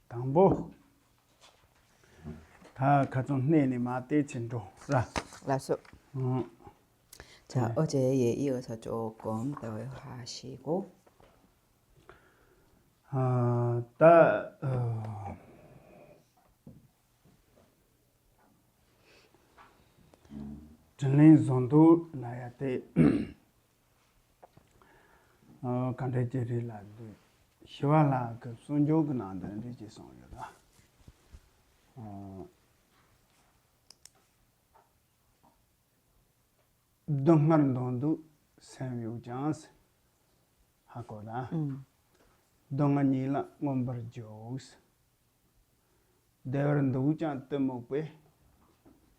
당보 다 가정 내내 마대 진도 라 라수. 자, 네. 어제에 이어서 조금 더 하시고. 전린 zon도 나야테 간대제리라 시와라 그 순조근한데 리지 송여다 동만동도 세미우장스 하고다 동안이라 몬버조스 대ව른도 우장 뜨목베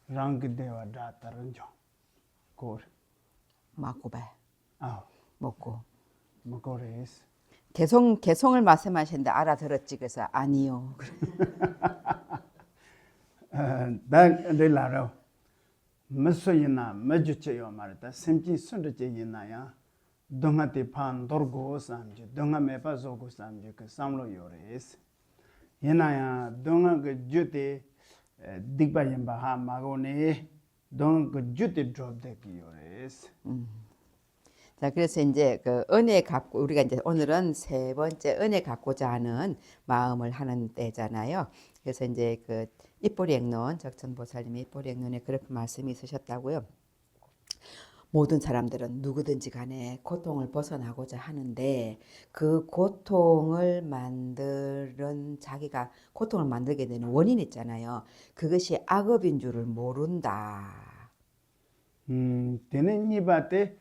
랑기대와 다다른죠 고르 마고배 아 먹고레스 개성을 말씀하시는데 알아들었지 그래서 아니요. 난 내라로 무슨이나 매주체요 말다 심지 순르제이나야 동아티 판 돌고 삼지 동아 메파소고 삼지 그 삼로 요레스 예나야 동아 그 주테 딕바임바 하 마고네 동 그 주테 드롭데기 요레스 자, 그래서 이제 그 은혜 갖고 우리가 이제 오늘은 세 번째 은혜 갖고자 하는 마음을 하는 때잖아요. 그래서 이제 그 입보리행론 적천보살님의 입보리행론에 그렇게 말씀이 있으셨다고요. 모든 사람들은 누구든지 간에 고통을 벗어나고자 하는데 그 고통을 만드는 자기가 고통을 만들게 되는 원인이 있잖아요. 그것이 악업인 줄을 모른다. 되는 이바테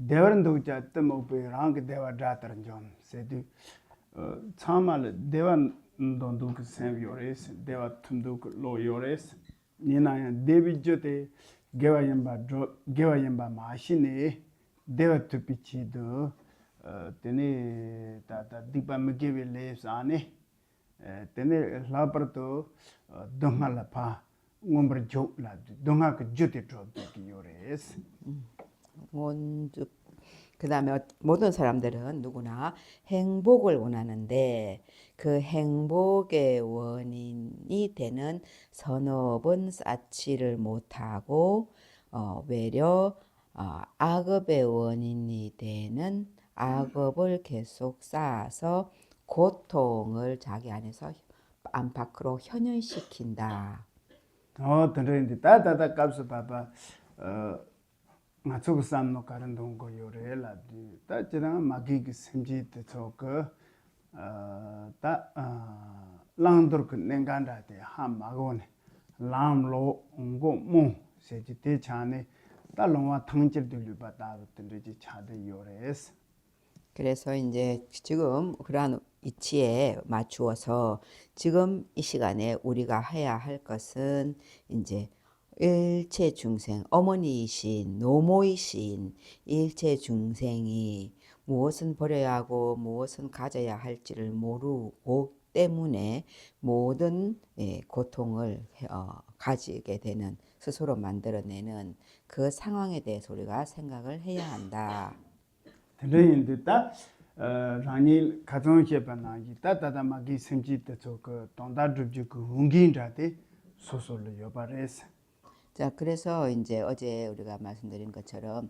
대원도 자때 뭐베 랑게 대와 다다른 좀 세디 참말 대원 돈도 그 세비오레스 대와 tum도 그 로요레스 니나야 데비조테 게와임바 마시네 대와 투피치도 테네 다다 디바메게벨레스 안에 테네 라버토 동말라파 곰버 조라 동아 그 조테 드롭기 요레스 그다음에 모든 사람들은 누구나 행복을 원하는데 그 행복의 원인이 되는 선업은 쌓지를 못하고 외려 악업의 원인이 되는 악업을 계속 쌓아서 고통을 자기 안에서 안팎으로 현현시킨다. 들으는데 다다다 값을 봐봐 맞추고 삼노 가는 동거 요래라 다 지랑 마기기 심지도 저거 랑더 그 냉간다데 한 마고네 람로 온고 무 세지 대차네 달롱와 탕질들을 받다 들지 차대 요래스 그래서 이제 지금 그러한 이치에 맞추어서 지금 이 시간에 우리가 해야 할 것은 이제 일체 중생, 어머니이신 노모이신 일체 중생이 무엇은 버려야 하고 무엇은 가져야 할지를 모르고 때문에 모든 고통을 가지게 되는 스스로 만들어내는 그 상황에 대해서 우리가 생각을 해야 한다. 들으는데 다 라니 가정셰바나기 따다다마기 심지도 저거 동다줍지 그 운긴다데 소소를 여바레스 자, 그래서 이제 어제 우리가 말씀드린 것처럼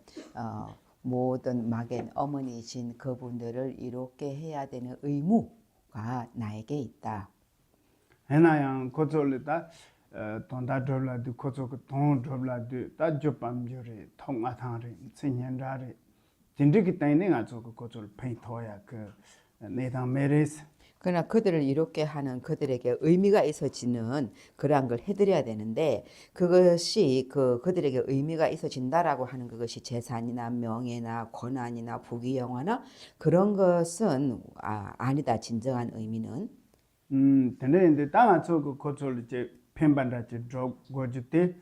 모든 막엔 어머니이신 그분들을 이롭게 해야 되는 의무가 나에게 있다. 해나양 고졸다 돈다 돌라도 고졸 돈 돌라도 다 접밤저리 통마탕리 신년라리 진득이 따이네가 저거 고졸 페이토야 그 내당 메레스 그러나 그들을 이롭게 하는 그들에게 의미가 있어지는 그러한 걸 해드려야 되는데 그것이 그들에게 의미가 있어진다라고 하는 그것이 재산이나 명예나 권한이나 부귀영화나 그런 것은 아니다. 진정한 의미는 근데 땅아 저거 고졸 이제 펜반다지 고주때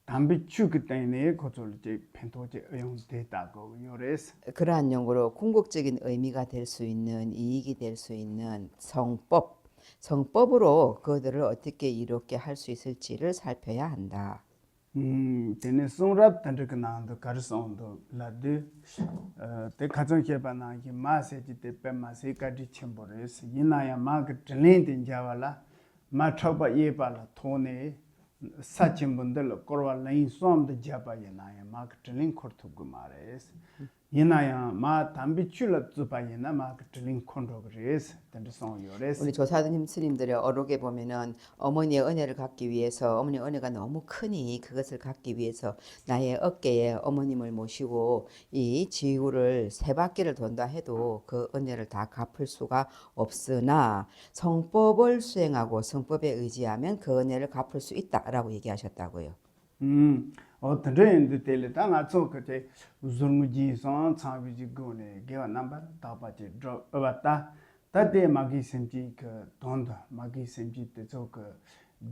담비 추기 때문에 고졸 이제 펜토제 의용됐다고 요레스 그러한 용어로 궁극적인 의미가 될 수 있는 이익이 될 수 있는 성법으로 그들을 어떻게 이롭게 할 수 있을지를 살펴야 한다. 되네 송랍 단드그나도 가르송도 라드 때 가정케바나기 마세지 때 빼마세까지 첨보레스 이나야 마그 들린된 자발라 마초바 예발라 토네 사침분들 거와 라인 솜데 잡아야나야 마크틀링 코르투고 마레스 이나야 마 담비출라 즈바이나 마크틀링 콘로그레스 던데송 요레스 우리 조사님 스님들의 어록에 보면은 어머니의 은혜를 갖기 위해서 어머니의 은혜가 너무 크니 그것을 갖기 위해서 나의 어깨에 어머님을 모시고 이 지구를 세 바퀴를 돈다 해도 그 은혜를 다 갚을 수가 없으나 성법을 수행하고 성법에 의지하면 그 은혜를 갚을 수 있다라고 얘기하셨다고요. 어떤데 텔레 당아 쪼그테 우즈르무지 선 차비지 고네 게와 넘버 다바지 드롭 어바타 따데 마기 심지 그 돈다 마기 심지 때 쪼그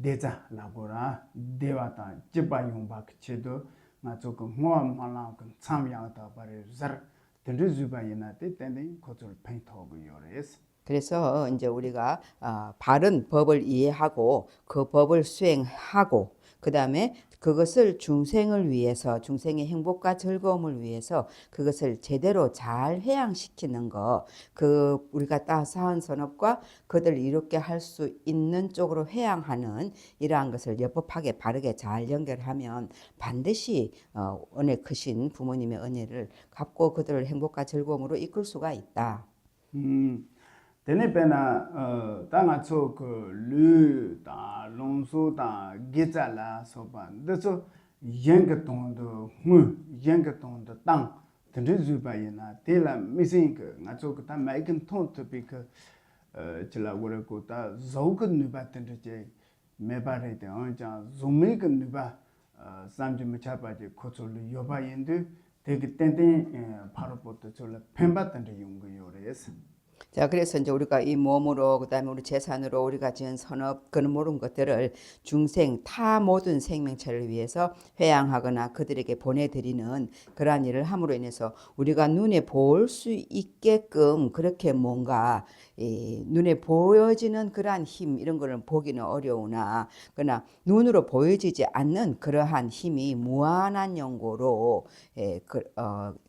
데자 라보라 데와타 집바용 바크체도 나 쪼그 모함말라 그 참야다 바레 자 던드즈바이나 때 땡땡 고절 페인터고 요레스 그래서 이제 우리가 바른 법을 이해하고 그 법을 수행하고 그 다음에 그것을 중생을 위해서 중생의 행복과 즐거움을 위해서 그것을 제대로 잘 회양시키는 거 그 우리가 따사한 선업과 그들을 이롭게 할 수 있는 쪽으로 회양하는 이러한 것을 여법하게 바르게 잘 연결하면 반드시 은혜 크신 부모님의 은혜를 갚고 그들을 행복과 즐거움으로 이끌 수가 있다. Tene pena tanga tso ko lu ta longso ta gecha la so pa de so yang ka tong do ngu yang ka tong do tang tende zu ba yena te la missing ka nga tso ka ta mai kan thon to bi ka chila wore ko ta zo ka nu ba tende je me ba re de on ja zo me ka nu ba sam je me cha ba je ko tso lu yo ba yen de te ki ten ten 바로 보다 저라 펜바 tende yung go yo res 자, 그래서 이제 우리가 이 몸으로 그다음에 우리 재산으로 우리가 지은 선업 그런 모든 것들을 중생 타 모든 생명체를 위해서 회양하거나 그들에게 보내드리는 그러한 일을 함으로 인해서 우리가 눈에 볼 수 있게끔 그렇게 뭔가 눈에 보여지는 그러한 힘 이런 거는 보기는 어려우나 그러나 눈으로 보여지지 않는 그러한 힘이 무한한 연고로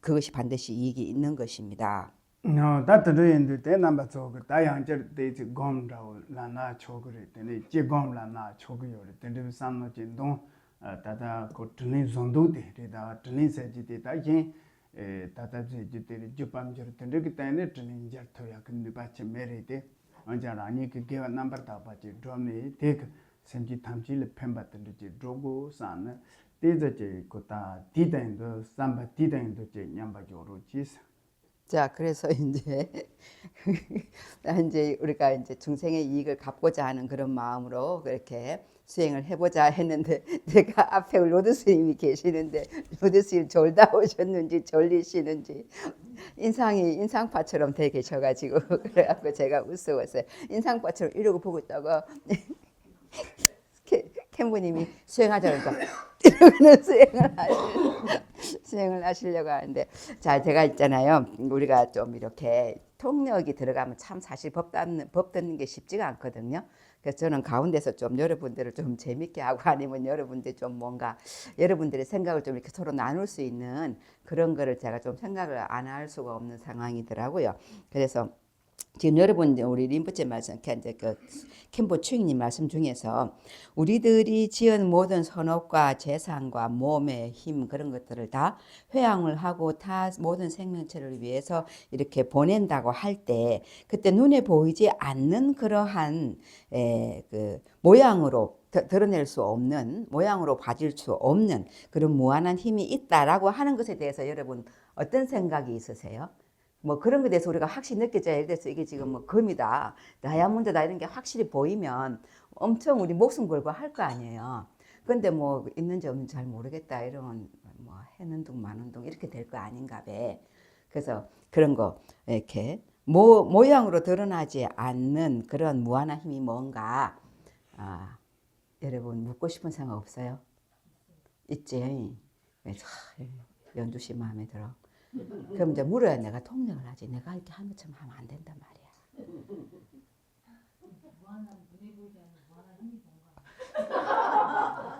그것이 반드시 이익이 있는 것입니다. 다 들어있는데 대 넘버 저거 다양절 대지 검라고 라나 초그래 되네 제 검라나 초그요래 되는 산노 진동 다다 고 틀린 zon도데 데다 틀린 세지데 다긴 다다지 지데 주밤절 되는 그 때문에 틀린 절토야 근데 받치 메리데 언자라 아니 그 개와 넘버 다 받치 드럼이 대그 semji 탐지를 펜받던데 드로고 산네 대저제 고다 디다인도 삼바 디다인도 제 냠바ጆ로 지스 자, 그래서 이제 우리가 이제 중생의 이익을 갚고자 하는 그런 마음으로 그렇게 수행을 해보자 했는데 제가 앞에 로드 스님이 계시는데 로드 스님 졸다 오셨는지 졸리시는지 인상파처럼 돼 계셔가지고 그래갖고 제가 웃어왔어요. 인상파처럼 이러고 보고 있다가 캠부님이 수행하자 그러니까 이러고는 수행을 하시려고 하는데 자 제가 있잖아요. 우리가 좀 이렇게 통역이 들어가면 참 사실 법 듣는 게 쉽지가 않거든요. 그래서 저는 가운데서 좀 여러분들을 좀 재밌게 하고 아니면 여러분들 좀 뭔가 여러분들의 생각을 좀 이렇게 서로 나눌 수 있는 그런 거를 제가 좀 생각을 안 할 수가 없는 상황이더라고요. 그래서 지금 여러분 우리 림부체 말씀 이제 그 캠보 추익님 말씀 중에서 우리들이 지은 모든 선업과 재산과 몸의 힘 그런 것들을 다 회양을 하고 타 모든 생명체를 위해서 이렇게 보낸다고 할 때 그때 눈에 보이지 않는 그러한 그 모양으로 드러낼 수 없는 모양으로 봐질 수 없는 그런 무한한 힘이 있다라고 하는 것에 대해서 여러분 어떤 생각이 있으세요? 뭐 그런 것에 대해서 우리가 확실히 느껴져야 예를 들어서 이게 지금 뭐 금이다, 다이아몬드다 이런 게 확실히 보이면 엄청 우리 목숨 걸고 할 거 아니에요. 근데 뭐 있는지 없는지 잘 모르겠다 이러면 뭐 해는 둥 마는 둥 이렇게 될 거 아닌가 봐. 그래서 그런 거 이렇게 모양으로 드러나지 않는 그런 무한한 힘이 뭔가 여러분 묻고 싶은 생각 없어요? 있지? 연주 씨 마음에 들어. 그럼 이제 물어야 내가 통역을 하지. 내가 이렇게 하는 것처럼 하면 안 된단 말이야.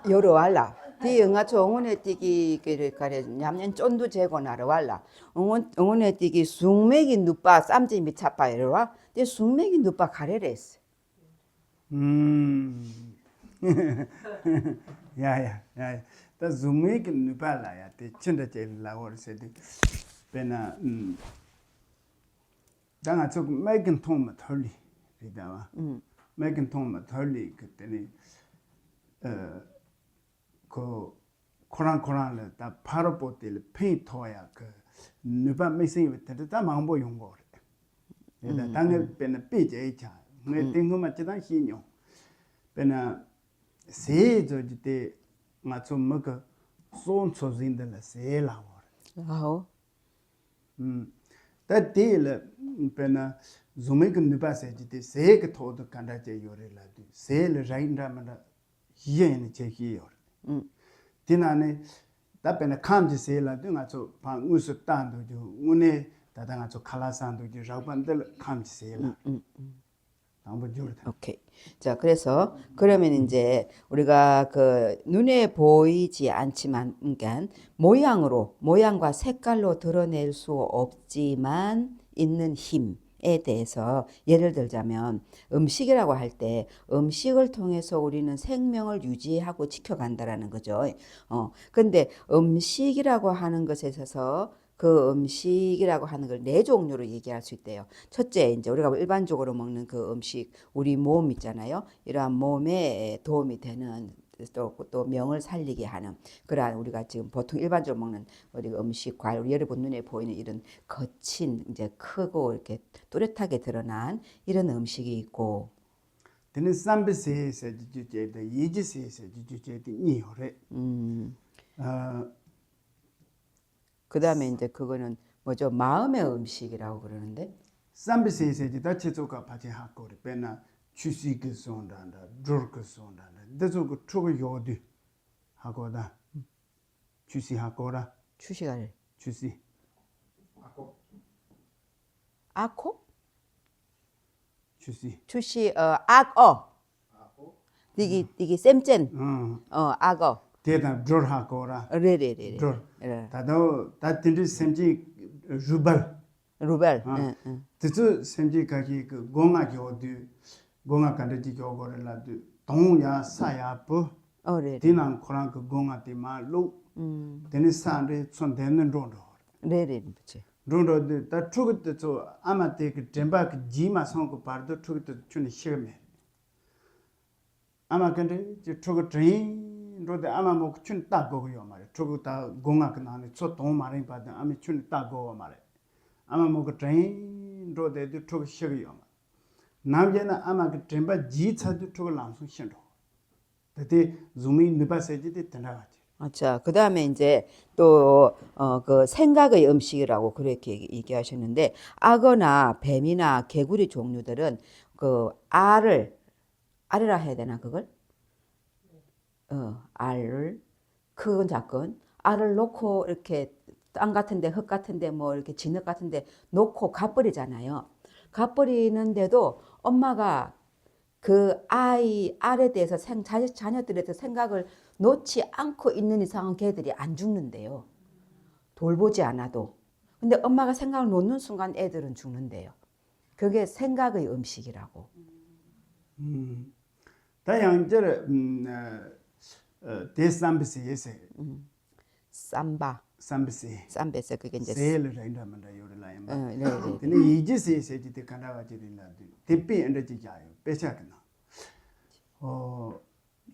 요로 war라. 디 응아 정원에 뛰기 그래 냠냠 쫀도 재고 나러 war라. 응원에 뛰기 숭맥이 누빠 쌈지 미차빠 이러와. 디 숭맥이 누빠 가래랬어. 야야 야야 다 zumeik nupala ya te chinda che la wor se de pena danga chok mekin thom ma tholi ridawa mekin thom ma tholi 그때니 그 코란 다 바로 보tel 페인 토야 그 누바 메싱 때 다 망보 용거 내가 당에 pena peje cha me tengo ma chidan hinyo pena se jo jite nga chom ma ka son so zin de la se la wor 아오. ta de la pena zume ken nuba se jite se ke tho de kanda che yore la du se le rain da ma da yen che hi yor dinane ta pena kham ji se la du nga cho pa ngu su tan do jo une ta da nga cho khala san do ji ra ban de kham ji se la 당부 줄다 오케이. 자, 그래서 그러면 이제 우리가 그 눈에 보이지 않지만 그러니까 모양과 색깔로 드러낼 수 없지만 있는 힘에 대해서 예를 들자면 음식이라고 할 때 음식을 통해서 우리는 생명을 유지하고 지켜간다라는 거죠. 근데 음식이라고 하는 것에 있어서 그 음식이라고 하는 걸 네 종류로 얘기할 수 있대요. 첫째, 이제 우리가 일반적으로 먹는 그 음식, 우리 몸 있잖아요. 이러한 몸에 도움이 되는 또 명을 살리게 하는 그러한 우리가 지금 보통 일반적으로 먹는 우리 음식, 과일, 우리 여러분 눈에 보이는 이런 거친 이제 크고 이렇게 또렷하게 드러난 이런 음식이 있고. 되는 삼베세에서 주제도 이지세에서 주제도 이호래 그 다음에 이제 그거는 뭐죠? 마음의 음식이라고 그러는데. 삼베세에서 다 체조가 바지 하고리 배나 추시그 손단다 드르그 손단다 대저 그 초고 요디 하고다 추시 하고라 추시가 추시 아코? 추시 추시 악어. 이게 쌤젠. 악어. 대다 드르 하고라 레레레레. 드르 다도 다틴디 셈지 루발 루벨. 대저 셈지 가기 그 공아 요디 공아 간데지 요고를라도 동야 사야부 레레. 디난 코란 그 공아 디마루 데니 산데 손데는 론도 레레 그치. 론도 다 추그도 저 아마테 그 템바 그 지마 성고 바르도 추그도 추니 시르메 아마 근데 저 추그 트레인 로데 아마 뭐 춘 따고요 말이야 추그 다 공아 그 나네 저 동 말이 받은 아미 춘 따고 말이야 아마 뭐 그 트레인 로데도 추그 시르요 남제나 아마 그 템바 지 차도 추그 람수 신도 그때 줌이 느바세지데 tenda가지 자, 그 다음에 이제 또, 그 생각의 음식이라고 그렇게 얘기하셨는데, 악어나 뱀이나 개구리 종류들은 그 알이라 해야 되나, 그걸? 알을, 크건 작건, 알을 놓고 이렇게 땅 같은데, 흙 같은데, 뭐 이렇게 진흙 같은데 놓고 갓버리잖아요. 갓버리는데도 엄마가 그 알에 대해서 자녀들에 대해서 생각을 놓지 않고 있는 이상은 걔들이 안 죽는데요. 돌보지 않아도. 근데 엄마가 생각을 놓는 순간 애들은 죽는데요. 그게 생각의 음식이라고. 다양저를 대삼비세에세 삼비세 그게 이제 세를 인다만다 요를라임 네. 근데 이지세에세 지데 간다가지리라도 대비 엔더지자요 빼차그나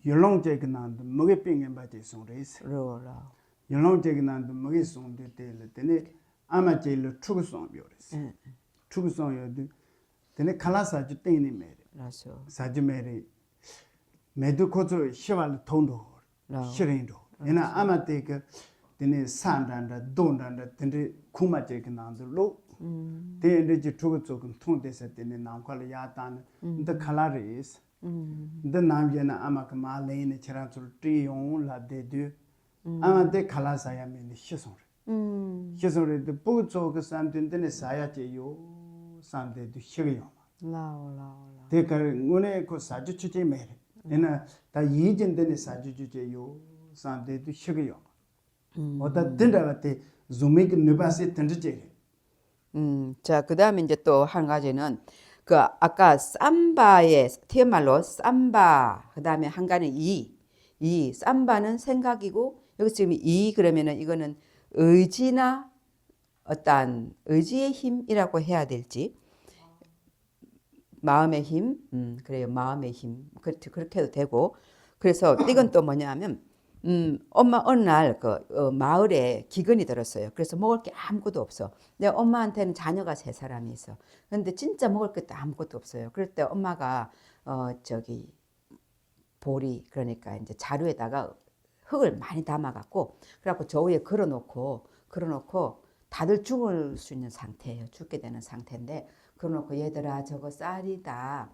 열롱제그난도 먹에 빙에 바지 송레스 로라. 열롱제그난도 먹에 송데 때는 아마 제일 추구송 묘레스 추구송여도 되네 칼라사주 땡니 메레 라서. 사주메레 메두코조 시발 통도 시린도 얘나 아마테 그 되네 산단다 돈단다 되네 쿠마제그난도 로 데엔데 추구 조금 통데서 되네 나칼 야단 데 칼라레스 the Namjana Amaka Malane Cheratul Trion La de Dieu Amade Kalasaya mean the Shison. Shison the Puzo something then a Saya yo Sunday to Shirio. Take a Gune ko Sajuchi made in a Yijin then a Sajuchi yo Sunday to Shirio. Or that dinner Zumik Nubasi Tendijere. 자, 그 다음에 이제 또 한 가지는 그 아까 삼바의 티말로 삼바 그다음에 한가는 이 삼바는 생각이고 여기 지금 이 그러면은 이거는 의지나 어떠한 의지의 힘이라고 해야 될지 마음의 힘, 그래요. 마음의 힘. 그렇게 해도 되고. 그래서 이건 또 뭐냐면, 엄마 어느 날 마을에 기근이 들었어요. 그래서 먹을 게 아무것도 없어. 내 엄마한테는 자녀가 3사람이 있어. 근데 진짜 먹을 것도 아무것도 없어요. 그럴 때 엄마가, 저기, 보리, 그러니까 이제 자루에다가 흙을 많이 담아갖고, 그래갖고 저 위에 걸어놓고, 다들 죽을 수 있는 상태예요. 죽게 되는 상태인데, 그러놓고 얘들아 저거 쌀이다.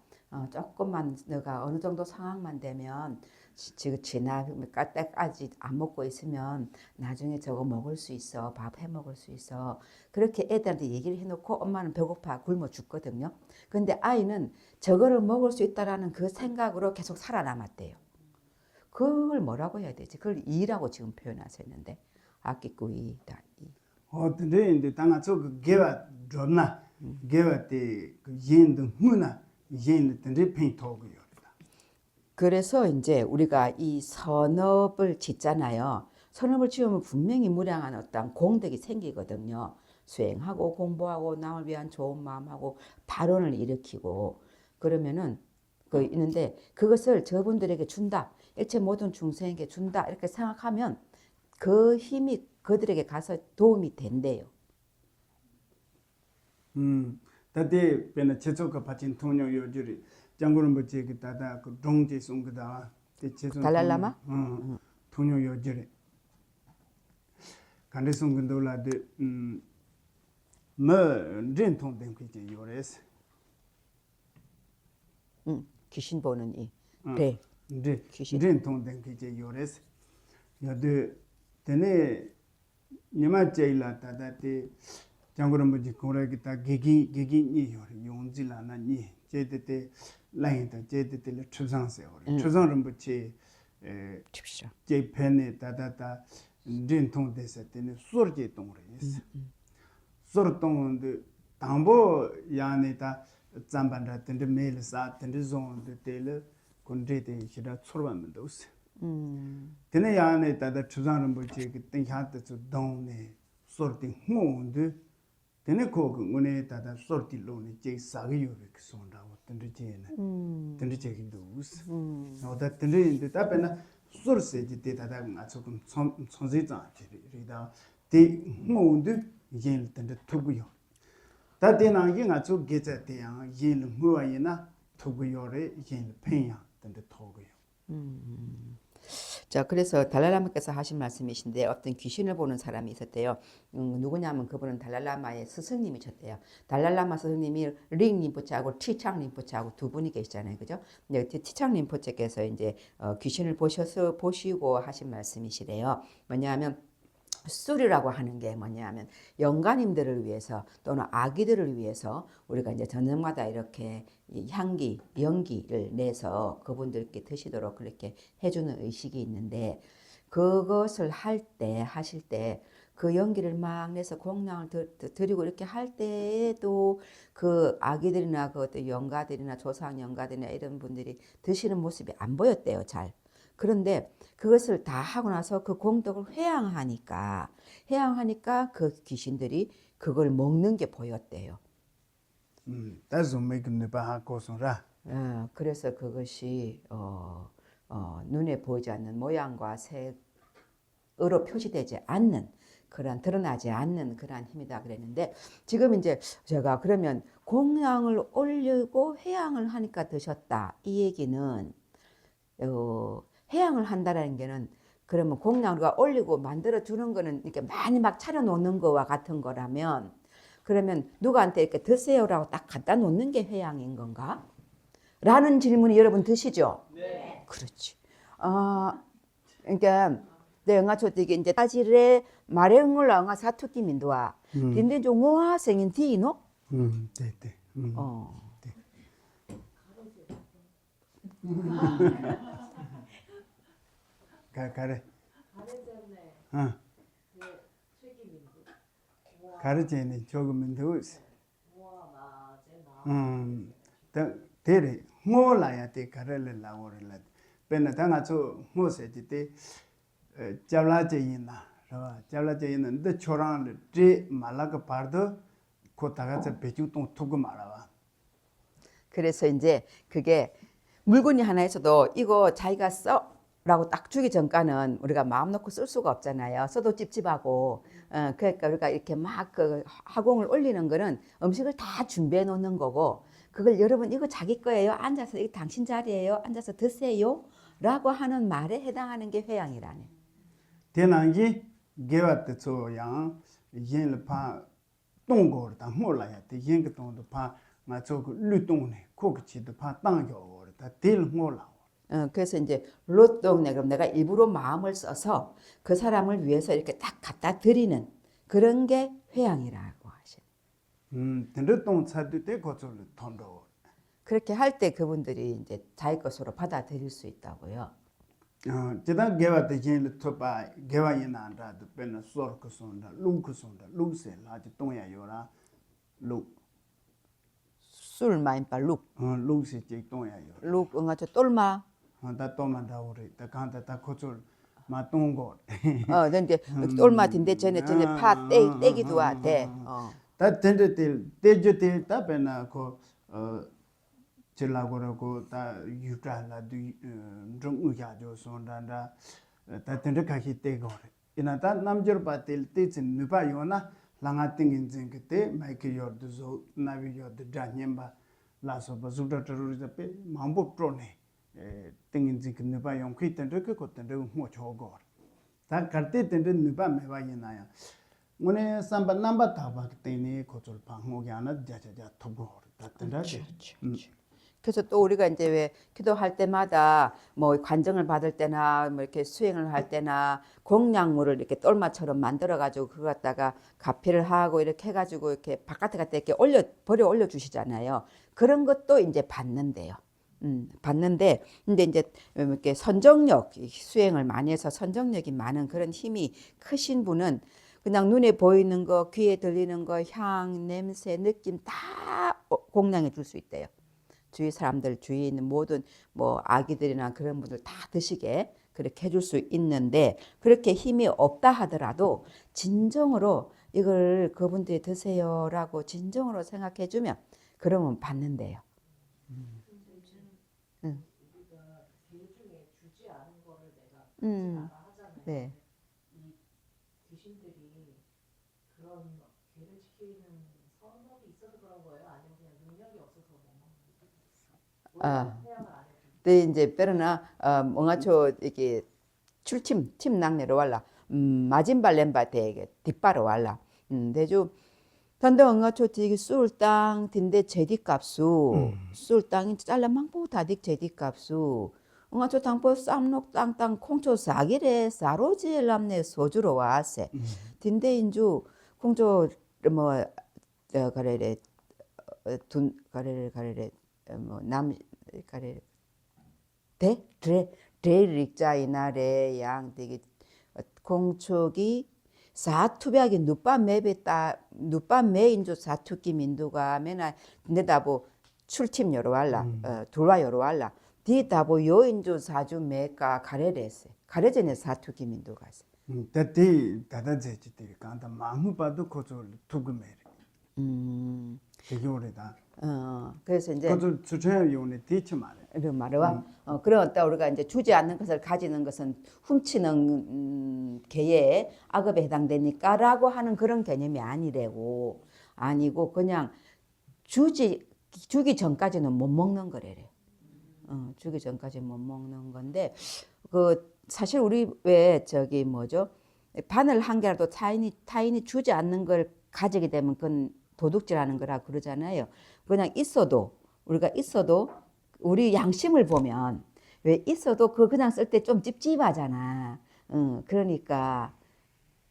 조금만 너가 어느 정도 상황만 되면 지금 지나 때까지 안 먹고 있으면 나중에 저거 먹을 수 있어. 밥 해 먹을 수 있어. 그렇게 애들한테 얘기를 해놓고 엄마는 배고파 굶어 죽거든요. 근데 아이는 저거를 먹을 수 있다라는 그 생각으로 계속 살아남았대요. 그걸 뭐라고 해야 되지? 그걸 이라고 지금 표현하셨는데 아끼꾸이다. 근데 이제 당아 그 개와 존나 개와 때그 옌도 무나 옌도 근데 팽토고요. 그래서 이제 우리가 이 선업을 짓잖아요. 선업을 지으면 분명히 무량한 어떤 공덕이 생기거든요. 수행하고 공부하고 남을 위한 좋은 마음하고 발언을 일으키고 그러면은 그 있는데 그것을 저분들에게 준다. 일체 모든 중생에게 준다. 이렇게 생각하면 그 힘이 그들에게 가서 도움이 된대요. 다데 베나 제조가 받친 통영 요지리 장군은 뭐지 그 다다 그 동지 송그다 대 제조 달랄라마? 통영 요지리 간데 송근돌라데 뭐 렌통된 그게 요레스 귀신 보는 이 배. 네 귀신. 렌통된 그게 요레스 여데 데네 니마 제일라 다다데 장군은 뭐지 고래기다 기기 요리 용질라나니 제데데 라인다 제데데 추상세요 추상은 뭐지 칩시오. 제페네 다다다 렌통데서 때는 소르제 동그레스 소르동데 담보 야네다 잠반다 텐데 메일사 텐데 존데 텔 콘데데 시다 초르반도스 테네 야네 다다 추상은 뭐지 그 땡하트 동네 소르팅 홍데 테네 코그 문에 다다 소르티로네 제 사기요베 손다고 텐데 제네 텐데 제긴도스 나다 텐데 답에나 소르세지 데다다 나초금 손세자 리다 데 홍데 yin tanda tukuyo. Ta tena yin nga tsu gecha teya yin muwa yina tukuyo re yin penya tanda tokuyo. 자, 그래서 달랄라마께서 하신 말씀이신데 어떤 귀신을 보는 사람이 있었대요. 누구냐면 그분은 달랄라마의 스승님이셨대요. 달랄라마 스승님이 링 림포체하고 티창 림포체하고 두 분이 계시잖아요. 그죠? 근데 티창 림포체께서 이제 귀신을 보시고 하신 말씀이시래요. 뭐냐면 술이라고 하는 게 뭐냐면 영가님들을 위해서 또는 아기들을 위해서 우리가 이제 저녁마다 이렇게 향기, 연기를 내서 그분들께 드시도록 그렇게 해주는 의식이 있는데 그것을 하실 때 그 연기를 막 내서 공양을 드리고 이렇게 할 때에도 그 아기들이나 그 어떤 영가들이나 조상 영가들이나 이런 분들이 드시는 모습이 안 보였대요, 잘. 그런데 그것을 다 하고 나서 그 공덕을 회양하니까 그 귀신들이 그걸 먹는 게 보였대요. 따서 메근네 바하고서라. 그래서 그것이 눈에 보이지 않는 모양과 색으로 표시되지 않는 그런 드러나지 않는 그러한 힘이다 그랬는데 지금 이제 제가 그러면 공양을 올리고 회양을 하니까 드셨다 이 얘기는 회양을 한다라는 게는 그러면 공양 우리가 올리고 만들어 주는 거는 이렇게 많이 막 차려 놓는 거와 같은 거라면 그러면 누구한테 이렇게 드세요라고 딱 갖다 놓는 게 회양인 건가? 라는 질문이 여러분 드시죠? 네. 그렇지. 그러니까 내 영화 초대기 이제 따지레 마레응을 영화 사투기 민도와 근데 좀 모아생인 디노? 네. 네. 가래. 가르제네 조금은 더우스. 대리 뭐라야 돼 가래를 나오래라 배나 당아서 뭐세지 때 잡라제이나 잡라제이는데 초랑을 제 말라가 바르도 고다가서 배주동 두고 말아와. 그래서 이제 그게 물건이 하나 있어도 이거 자기가 써라고 딱 주기 전까는 우리가 마음 놓고 쓸 수가 없잖아요. 써도 찝찝하고. 그러니까 우리가 이렇게 막 그 화공을 올리는 거는 음식을 다 준비해 놓는 거고, 그걸 여러분 이거 자기 거예요. 앉아서 이거 당신 자리예요. 앉아서 드세요. 라고 하는 말에 해당하는 게 회양이라네. 대난기 개와트 소양 옌르파 동고르다 몰라야 돼. 옌그 동도 파 맞죠 그 류동네 코그치도 파 땅겨오르다 딜 몰라. 그래서 이제 로또네 그럼 내가 일부러 마음을 써서 그 사람을 위해서 이렇게 딱 갖다 드리는 그런 게 회양이라고 하셔. 근데 차도 때 고절을 던도. 그렇게 할 때 그분들이 이제 자기 것으로 받아들일 수 있다고요. 제가 개와트 옌르 토바 개와이나라도 베나 소르크손다 룽크손다 룽세 라지 동야 요라 루 술 마인바 룩 룽세 제 동야 요. 룩 응아저 똘마 다 또만다 우리 다 간다 다 고절 마 동고. 근데 똘마 딘데 전에 파 떼기도 와대. 다 텐데 때저때 다 베나 고 질라고라고 다 유타라도 좀 의야죠 손단다 다 텐데 가기 때고 이나다 남저 바텔 때진 누바 요나 랑아팅인 그때 마이크 요르도 나비 요르도 다님바 라서 바주다 터르르데 마음보 트로네 땡인진 그 누바 용 퀴텐데 그 코텐데 뭐 저거 다 갈때 텐데 누바 메바이나야 오늘 삼바 남바 타바 때니 고절 방목이 하나 자자자 토고 다텐데 그래서 또 우리가 이제 왜 기도할 때마다 뭐 관정을 받을 때나 뭐 이렇게 수행을 할 때나 공약물을 이렇게 똘마처럼 만들어 가지고 그거 갖다가 가피를 하고 이렇게 해 가지고 이렇게 바깥에 갖다 이렇게 올려 주시잖아요. 그런 것도 이제 받는데요. 받는데 근데 이제 이렇게 선정력 수행을 많이 해서 선정력이 많은 그런 힘이 크신 분은 그냥 눈에 보이는 거, 귀에 들리는 거, 향, 냄새, 느낌 다 공양해 줄 수 있대요. 주위 사람들, 주위에 있는 모든 뭐 아기들이나 그런 분들 다 드시게 그렇게 해줄 수 있는데, 그렇게 힘이 없다 하더라도 진정으로 이걸 그분들이 드세요라고 진정으로 생각해 주면 그러면 받는데요. 네. 이 귀신들이 그런 괴를 지키는 선업이 있어서 그런 거예요? 아니면 그냥 능력이 없어서 못 먹는 거예요? 회양을 안 해도. 근데 이제 빼르나 멍아초 이게 팀 낙내로 왔라. 마진발 렘바테 뒷바로 왔라. 대주 단데 엉아초 되게 쏠땅 딘데 제디값수 쏠땅이 잘라망보 다딕 제디값수 엉아초 당포 쌈록 땅땅 콩초 사기래 사로지엘 남네 소주로 와세 딘데 인주 콩초 뭐 가래래 둔 가래래 뭐남 가래 데릭자이나래 양 되게 공초기 사투벽이 누빠매 인조 사투기 민두가 맨날 내다보 출팀 여러 왔라 돌와 여러 왔라 디다보 요 인조 사주 매가 가래래세 가래전에 사투기 민두가세 다티 다다제지들 간다 마음 봐도 고절 두금에 되게 오래다. 그래서 이제 고절 주체의 요네 대체 말해. 이런 말과 그러다 우리가 이제 주지 않는 것을 가지는 것은 훔치는 개의 악업에 해당되니까라고 하는 그런 개념이 아니래고 아니고 그냥 주기 전까지는 못 먹는 거래래. 주기 전까지 못 먹는 건데 그 사실 우리 왜 저기 뭐죠 바늘 한 개라도 타인이 주지 않는 걸 가지게 되면 그건 도둑질하는 거라 그러잖아요. 그냥 우리가 있어도 우리 양심을 보면 왜 있어도 그냥 쓸 때 좀 찝찝하잖아. 그러니까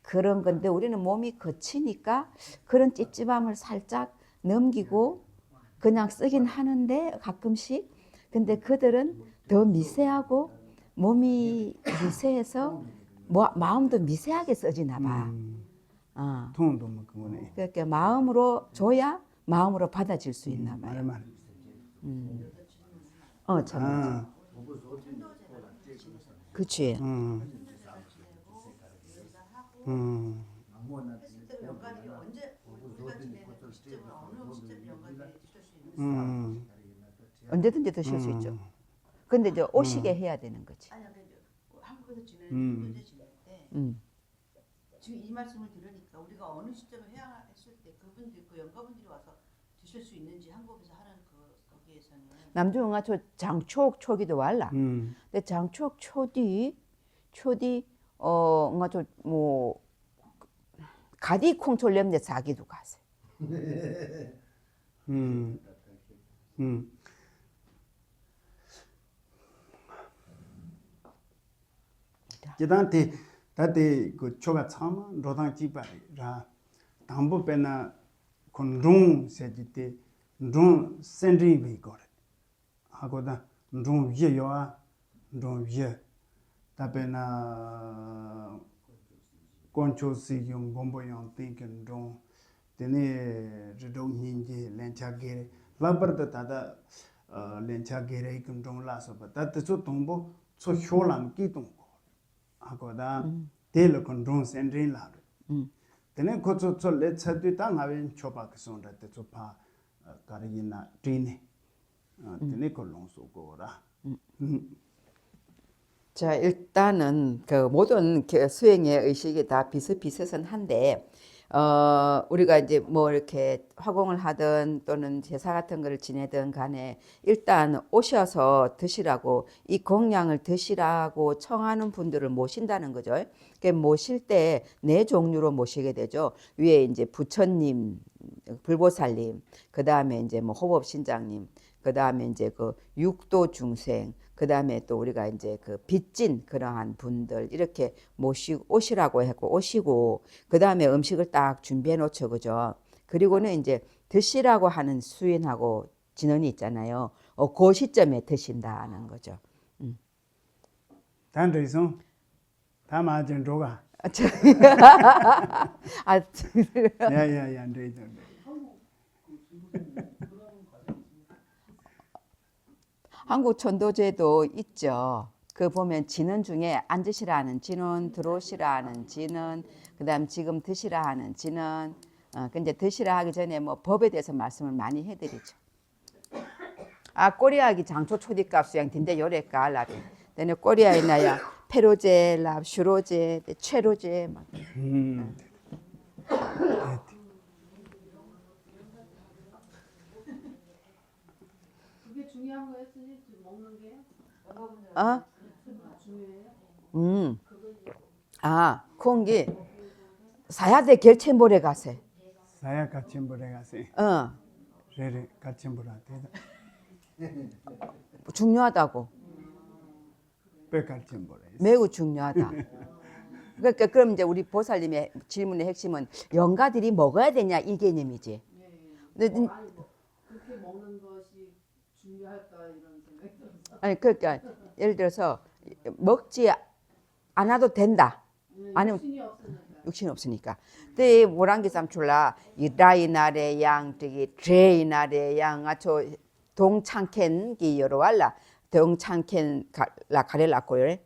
그런 건데 우리는 몸이 거치니까 그런 찝찝함을 살짝 넘기고 그냥 쓰긴 하는데 가끔씩 근데 그들은 더 미세하고 몸이 미세해서 마음도 미세하게 써지나 봐. 통도 뭐 그거네. 그러니까 마음으로 줘야 마음으로 받아질 수 있나 봐요. 말만. 참. 아, 그치. 시점 연관이 언제 우리가 지내는 시점은 어느 시점 연관이 드실 수 있는 언제든지 드실 수 있죠. 근데 이제 오시게 해야 되는 거지. 아니 근데 한국에서 지내는 현재 지낼 때 지금 이 말씀을 들으니까 우리가 어느 시점에 해야 했을 때 그분들 그 연가분들이 와서 드실 수 있는지 한국에서 하는 거기에서는 남중아 저 장촉 초기도 war라. 근데 장촉 초디 nga 저뭐 가디 콩촐렘데 자기도 가세. 기단테 다데 그 초가 참아 로당 지바라 담보 빼나 콘롱 세지테 롱 센드리 비거래 하고다 롱 위에요아 롱 위에 다베나 콘초시 용 bombo용 띵ken 롱 데네 르동 닌지 렌차게 라버다 다다 렌차게레 금종 라서 다다 저 동보 저 효람 끼동 하고다 델 컨트롤 센트린 라 데네 코초 레차드 땅아벤 초바 그손데 초파 가리기나 트리네 데네 콜롱소 고라 자, 일단은 그 모든 수행의 의식이 다 비슷비슷한데, 우리가 이제 뭐 이렇게 화공을 하든 또는 제사 같은 거를 지내든 간에 일단 오셔서 드시라고 이 공양을 드시라고 청하는 분들을 모신다는 거죠. 그 모실 때 네 종류로 모시게 되죠. 위에 이제 부처님, 불보살님, 그 다음에 이제 뭐 호법신장님, 그 다음에 이제 그 육도 중생, 그 다음에 또 우리가 이제 그 빚진 그러한 분들 이렇게 모시고 오시라고 했고 오시고 그 다음에 음식을 딱 준비해 놓죠, 그죠? 그리고는 이제 드시라고 하는 수인하고 진언이 있잖아요. 그 시점에 드신다는 거죠. 단드이송 다마진 로가 아, 야야야 안되죠 한국 천도제도 있죠. 그 보면 진언 중에 앉으시라 하는 진언, 들어오시라 하는 진언, 그다음 지금 드시라 하는 진언. 근데 드시라 하기 전에 뭐 법에 대해서 말씀을 많이 해드리죠. 아 꼬리아기 장초 초디값 수양 딘데 요래까 라비. 내가 꼬리아에 나야 페로제, 랍, 슈로제, 최로제 막. 그게 중요한 거였으니 먹는 게 어? 중요해요. 아 공기 사야대 결체물에 가세. 사야 같이ඹ으래 가세 레레 같이ඹ으라 되다 중요하다고. 빼 같이ඹ으래 매우 중요하다. 그러니까 그럼 이제 우리 보살님의 질문의 핵심은 영가들이 먹어야 되냐 이 개념이지. 근데 아니 뭐 그렇게 먹는 것이 중요할까 이런 생각이 들어서. 아니 그러니까 예를 들어서 먹지 않아도 된다. 아니면 욕심이 없으니까. 육신이 없으니까. 근데 모란기 삼출라 이라이나레 양 저기 드레이나레 양 아초 동창켄 기 여러 알라 동창켄 라 가렐라 코레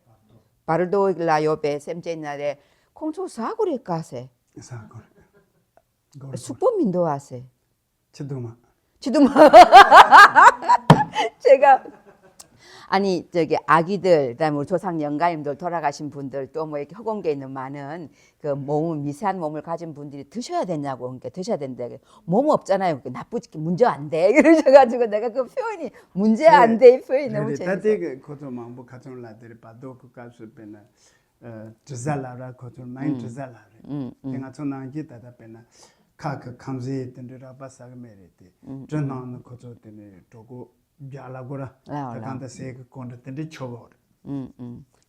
바르도 라 요베 셈제나레 콩초 사고레 가세 사건 숙보민도 하세 치도마 지금 제가 아니 저기 아기들 그다음에 우리 조상 영가님들 돌아가신 분들 또 뭐 이렇게 허공계에 있는 많은 그 몸 미세한 몸을 가진 분들이 드셔야 되냐고 그러니까 드셔야 된다. 몸 없잖아요. 나쁘지 문제 안 돼. 이러셔가지고 내가 그 표현이 문제 안 돼 이 표현이 너무 재밌어. 다데 고토만 뭐 가정 라들 바도 그 가서 빼나 드잘라라 고토 마인 드잘라 내가 전화기 다다 빼나 카크 감지 된데라 바사가 메레테 전화는 고토 때문에 도고 갸라고라 다간다 세그 콘데 초보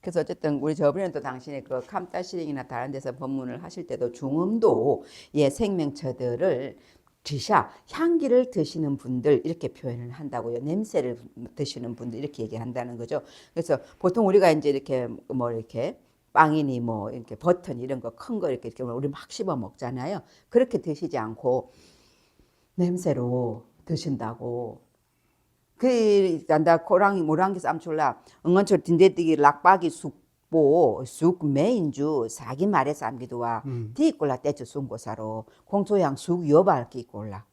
그래서 어쨌든 우리 저번에도 당신의 그 캄따시링이나 다른 데서 법문을 하실 때도 중음도 예 생명체들을 드셔 향기를 드시는 분들 이렇게 표현을 한다고요. 냄새를 드시는 분들 이렇게 얘기한다는 거죠. 그래서 보통 우리가 이제 이렇게 뭐 이렇게 빵이니 뭐 이렇게 버터니 이런 거 큰 거 이렇게 우리 막 씹어 먹잖아요. 그렇게 드시지 않고 냄새로 드신다고. 그 단다 코랑이 모랑기 쌈출라 응언철 딘데디기 락바기 숙보 쑥 메인주 사기 말에 쌈기도와 디꼴라 떼주 숭고사로 공초양 쑥 여발기 꼴라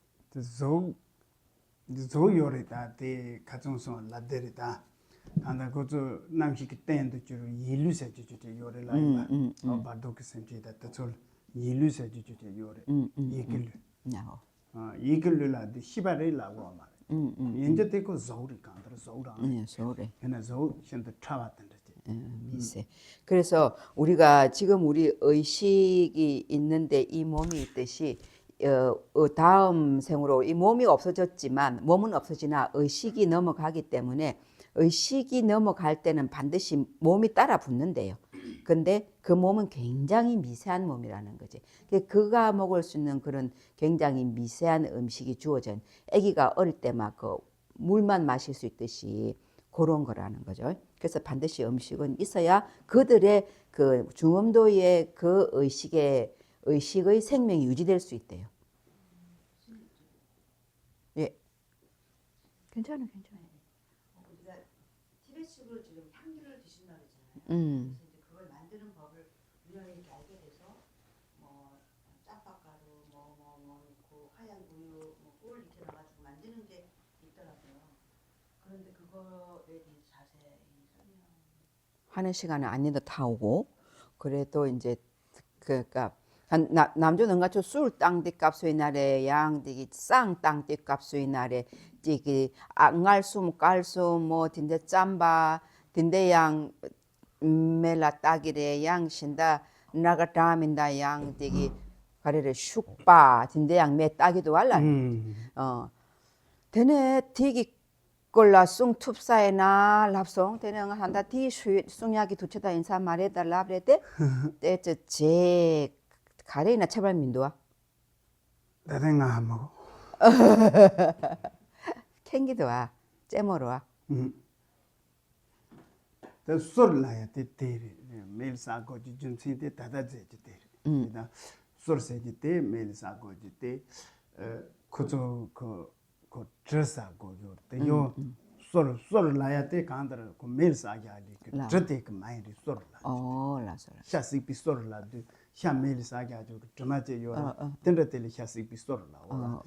저 요리다 대 가정성 라데리다 안다 고저 남식이 땡도 주로 일루세 주주제 요리라 이마 바도크 센지다 저 일루세 주주제 요리 이글 나오 이글라 데 시바레라고 말 연제 때고 저리 간다 저라 소래 그나 저 현대 차왔던데 미세. 그래서 우리가 지금 우리 의식이 있는데 이 몸이 있듯이 다음 생으로 이 몸이 없어졌지만 몸은 없어지나 의식이 넘어가기 때문에 의식이 넘어갈 때는 반드시 몸이 따라 붙는데요. 근데 그 몸은 굉장히 미세한 몸이라는 거지. 그가 먹을 수 있는 그런 굉장히 미세한 음식이 주어진 아기가 어릴 때 막 그 물만 마실 수 있듯이 그런 거라는 거죠. 그래서 반드시 음식은 있어야 그들의 그 중음도의 그 의식의 생명이 유지될 수 있대요. 예. 괜찮아. 우리가 티베트식으로 지금 향기를 드신다 그랬잖아요. 음. 그래서 이제 그걸 만드는 법을 우연히 이렇게 알게 돼서 뭐 짬밥가루 뭐 넣고 하얀 우유 뭐 꿀 이렇게 넣어가지고 만드는 게 있더라고요. 그런데 그거에 대해서 자세히 설명. 하는 시간은 아닌데 타오고 그래도 이제 그니까 남조 능가초 술 땅디 값수의 날에 양디기 쌍 땅디 값수의 날에 띠기 앙알숨 깔숨 뭐 딘데 짬바 딘데 양 멜라 따기래 양 신다 나가 다민다 양 띠기 가래래 슉바 딘데 양매 따기도 할라 되네 디기 꼴라 숭 툽사에나 랍송 되는 한다 디 숭야기 두쳐다 인사 말해다 랍레데 때제 가래나 체발 민도와 나랭아 먹어 캥기도 와 째모로 와 더 솔라야 때때리 메일 사고 좀 신데 다다제 때리 나 솔세지 때 메일 사고 때 코조 그 드레스하고 요요 솔라야 때 간다라 그 메일 사게 알리 그 저때 그 마인드 솔라 라솔라 샤시 피솔라 샤 메일 사게 아주 드마제 요라 텐데텔 샤시 피솔라 오라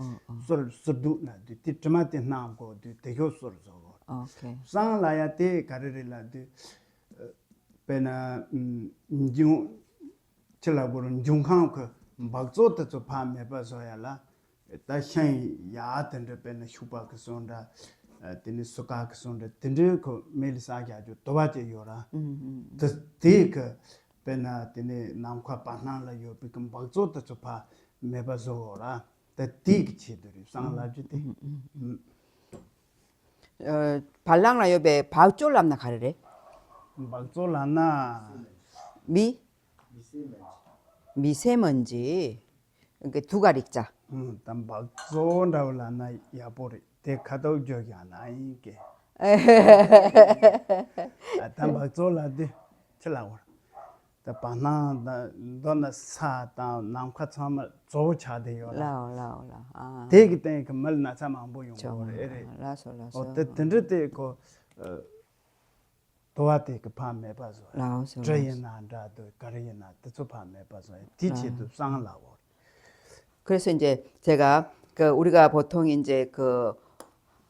솔 소두나 디 드마테 나고 데효 솔소 오케이 상라야 때 가르릴라 베나 중 칠라보는 중앙 그 박조도 저 밤에 봐서야라 다신 야던데 베나 슈바 그 손다 드니 소카 그 손다 드니 그 메리사게 아주 도와줘 요라 드그 베나 드니 남과 바나라 요 비금 박조도 저파 메바서라 다디기 치들이 상라지데 발랑라 옆에 박졸람나 가르래 박졸라나 미세먼지 그러니까 두 가리자 담 박졸라나 야보리 대 가도 저기 하나 이게 담 박졸라데 칠라고 다 바나 너나 사다 남카 참 조차대요 라올라 아 대기 때 그 말나 참 안 보용 거래 라솔 어때 그 도와대 그 밤에 봐서 라오솔 저연나다도 가려나 또 밤에 봐서 뒤치도 상하라고 그래서 이제 제가 그 우리가 보통 이제 그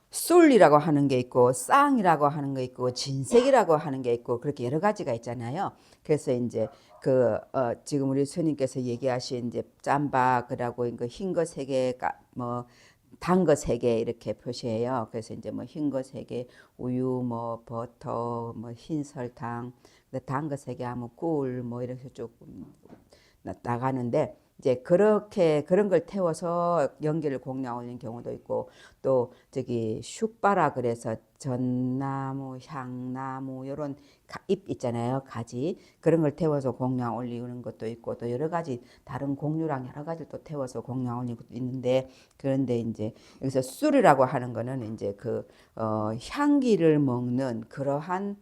술이라고 하는 게 있고 쌍이라고 하는 거 있고 진색이라고 하는 게 있고 그렇게 여러 가지가 있잖아요. 그래서 이제 그 지금 우리 스님께서 얘기하신 이제 짬바 그라고 그 흰 거 세 개 뭐 단 거 세 개 이렇게 표시해요. 그래서 이제 뭐 흰 거 세 개, 우유 뭐 버터 뭐 흰 설탕, 단 거 세 개 하면 꿀 뭐 이렇게 조금 나가는데 이제 그렇게 그런 걸 태워서 연기를 공양 올리는 경우도 있고 또 저기 슉바라 그래서 전나무, 향나무 이런 잎 있잖아요. 가지 그런 걸 태워서 공양 올리는 것도 있고 또 여러 가지 다른 곡류랑 여러 가지를 또 태워서 공양 올리는 것도 있는데 그런데 이제 여기서 술이라고 하는 거는 이제 그 향기를 먹는 그러한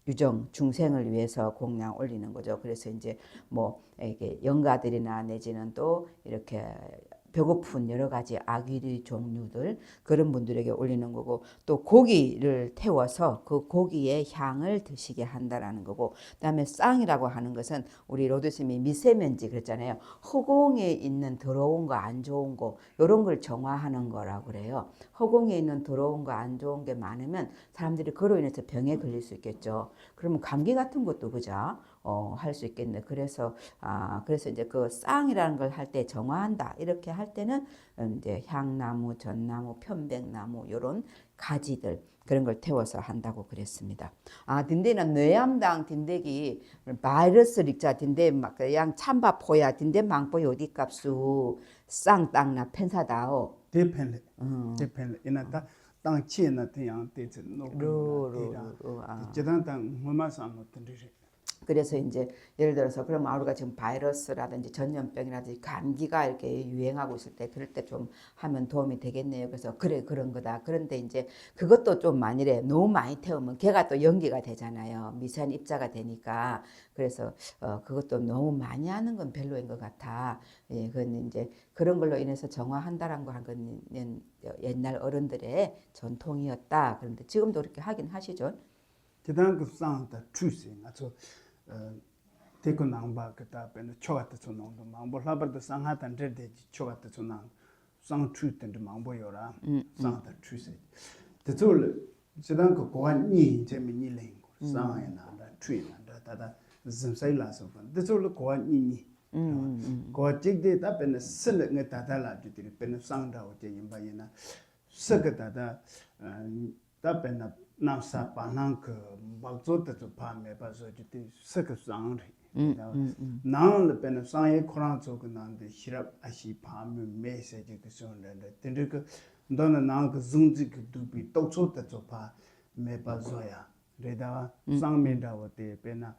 유정 중생을 위해서 공양 올리는 거죠. 그래서 이제 뭐 이게 영가들이나 내지는 또 이렇게 배고픈 여러 가지 아귀 종류들 그런 분들에게 올리는 거고 또 고기를 태워서 그 고기의 향을 드시게 한다라는 거고 그다음에 쌍이라고 하는 것은 우리 로드스님이 미세먼지 그랬잖아요. 허공에 있는 더러운 거 안 좋은 거 이런 걸 정화하는 거라고 그래요. 허공에 있는 더러운 거 안 좋은 게 많으면 사람들이 그로 인해서 병에 걸릴 수 있겠죠. 그러면 감기 같은 것도 그죠? 할 수 있겠네. 그래서 이제 그 쌍이라는 걸 할 때 정화한다. 이렇게 할 때는 이제 향나무, 전나무, 편백나무 이런 가지들 그런 걸 태워서 한다고 그랬습니다. 딘데는 뇌암당 딘데기 바이러스 릭자 딘데 막양 참바 포야 딘데 망포 요디 값수 쌍땅나 펜사다오. depend inata tang chi na yang te no jidan tang mama sam no tendri 그래서 이제 예를 들어서 그럼 우리가 지금 바이러스라든지 전염병이라든지 감기가 이렇게 유행하고 있을 때 그럴 때 좀 하면 도움이 되겠네요. 그래서 그래 그런 거다. 그런데 이제 그것도 좀 만일에 너무 많이 태우면 걔가 또 연기가 되잖아요. 미세한 입자가 되니까 그래서 그것도 너무 많이 하는 건 별로인 것 같아. 예, 그건 이제 그런 걸로 인해서 정화한다라는 거 한 건 옛날 어른들의 전통이었다. 그런데 지금도 그렇게 하긴 하시죠. jidan 그 상다 truth ngacho teko nangba kata pen chogata chonong do mangbo labar da sangha tan de chogata chonang sang truth den mangbo yora sang da truth de zol jidan ko ko ni je mi ni leng sang ya na da truth na da da zim sai la so ban de zol ko ni ko jig de ta pen sil nga ta da la ju de pen sang da o je yin ba yin na sakata da ta pen nam sa pa nang ke bak zo de zo pa me ba zo ji se ke sang ri nang le pen sang ye khran zo ke nang de shirap a shi pa me se ji ke so le de tin de ke don nang ke zung ji ke du bi tok zo de zo pa me ba zo ya re da sang me da wo de pe na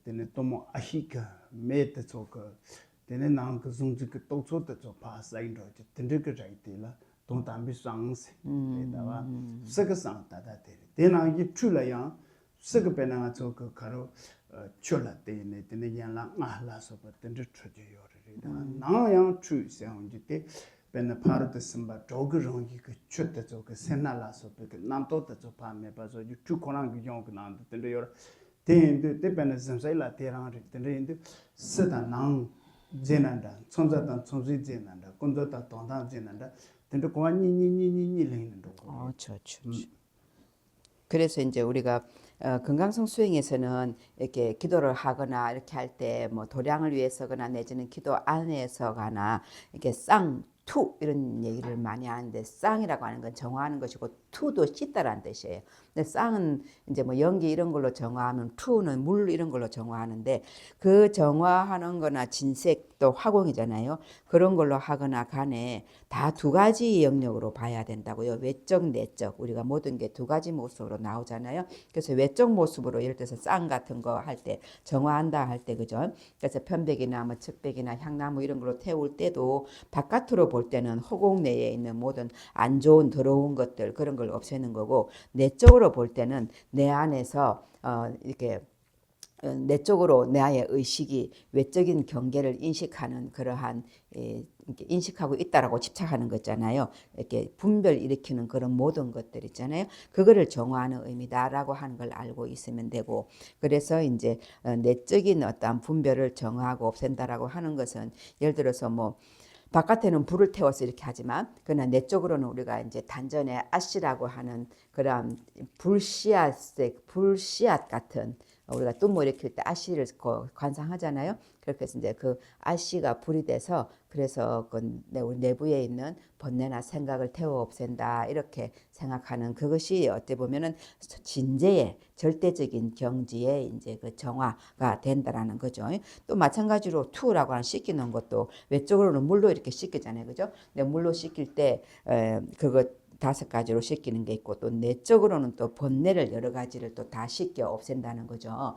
de ne to mo a shi ke me de zo ke de ne nang ke zung ji ke tok zo de zo pa sai ro ji tin de ke rai de la dong dan bi sang se re da wa se ke sang da da de Dena yi chula yang sik pena nga zo ke karo chula dene dene yan la nga la so pa dende chuje yore da nang yang chu sang ji te pena par de simba dog rong yi ke chut de zo ke sena la so pe ke nam to de zo pa me pa so ju chu korang gi yong na dende yore de pena zam sai la te rang dende sita nang jenanda chonza dan chonzi jenanda konzo da dong dan jenanda dende kwa ni len ndo 그래서 이제 우리가 건강성 수행에서는 이렇게 기도를 하거나 이렇게 할 때 뭐 도량을 위해서거나 내지는 기도 안에서거나 이렇게 쌍투 이런 얘기를 많이 하는데 쌍이라고 하는 건 정화하는 것이고 투도 씻다라는 뜻이에요. 근데 쌍은 이제 뭐 연기 이런 걸로 정화하면 투는 물 이런 걸로 정화하는데 그 정화하는 거나 진색 또 화공이잖아요. 그런 걸로 하거나 간에 다 두 가지 영역으로 봐야 된다고요. 외적, 내적. 우리가 모든 게 두 가지 모습으로 나오잖아요. 그래서 외적 모습으로 예를 들어서 쌍 같은 거 할 때 정화한다 할 때 그죠? 그래서 편백이나 뭐 측백이나 향나무 이런 걸로 태울 때도 바깥으로 볼 때는 허공 내에 있는 모든 안 좋은 더러운 것들 그런 걸 없애는 거고 내적으로 볼 때는 내 안에서 이렇게 내적으로 나의 의식이 외적인 경계를 인식하는 그러한 인식하고 있다라고 집착하는 거 있잖아요. 이렇게 분별 일으키는 그런 모든 것들 있잖아요. 그거를 정화하는 의미다라고 하는 걸 알고 있으면 되고 그래서 이제 내적인 어떤 분별을 정화하고 없앤다라고 하는 것은 예를 들어서 뭐 바깥에는 불을 태워서 이렇게 하지만 그러나 내적으로는 우리가 이제 단전에 아씨라고 하는 그런 불씨앗 같은 우리가 뚜모 일으킬 때 아씨를 관상하잖아요. 그렇게 해서 이제 그 아씨가 불이 돼서 그래서 그 우리 내부에 있는 번뇌나 생각을 태워 없앤다 이렇게 생각하는 그것이 어떻게 보면은 진재의 절대적인 경지에 이제 그 정화가 된다라는 거죠. 또 마찬가지로 투라고 하는 씻기는 것도 외적으로는 물로 이렇게 씻기잖아요, 그죠? 근데 물로 씻길 때 그거 5가지로 씻기는 게 있고 또 내적으로는 또 번뇌를 여러 가지를 또 다 씻겨 없앤다는 거죠.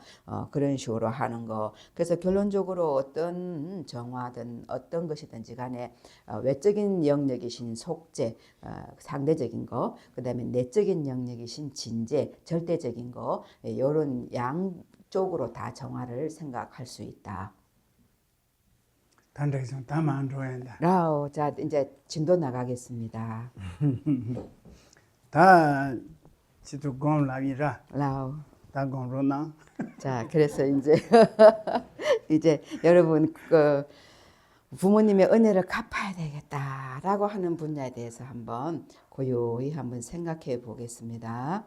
그런 식으로 하는 거. 그래서 결론적으로 어떤 정화든 어떤 것이든지 간에 외적인 영역이신 속죄, 상대적인 거, 그 다음에 내적인 영역이신 진재, 절대적인 거, 이런 양쪽으로 다 정화를 생각할 수 있다. 단대성 다만 줘야한다. 라오. 자, 이제 진도 나가겠습니다. 다 지도 곰 라기라 라오. 다 곰로나. 자, 그래서 이제 이제 여러분 그 부모님의 은혜를 갚아야 되겠다라고 하는 분야에 대해서 한번 고요히 한번 생각해 보겠습니다.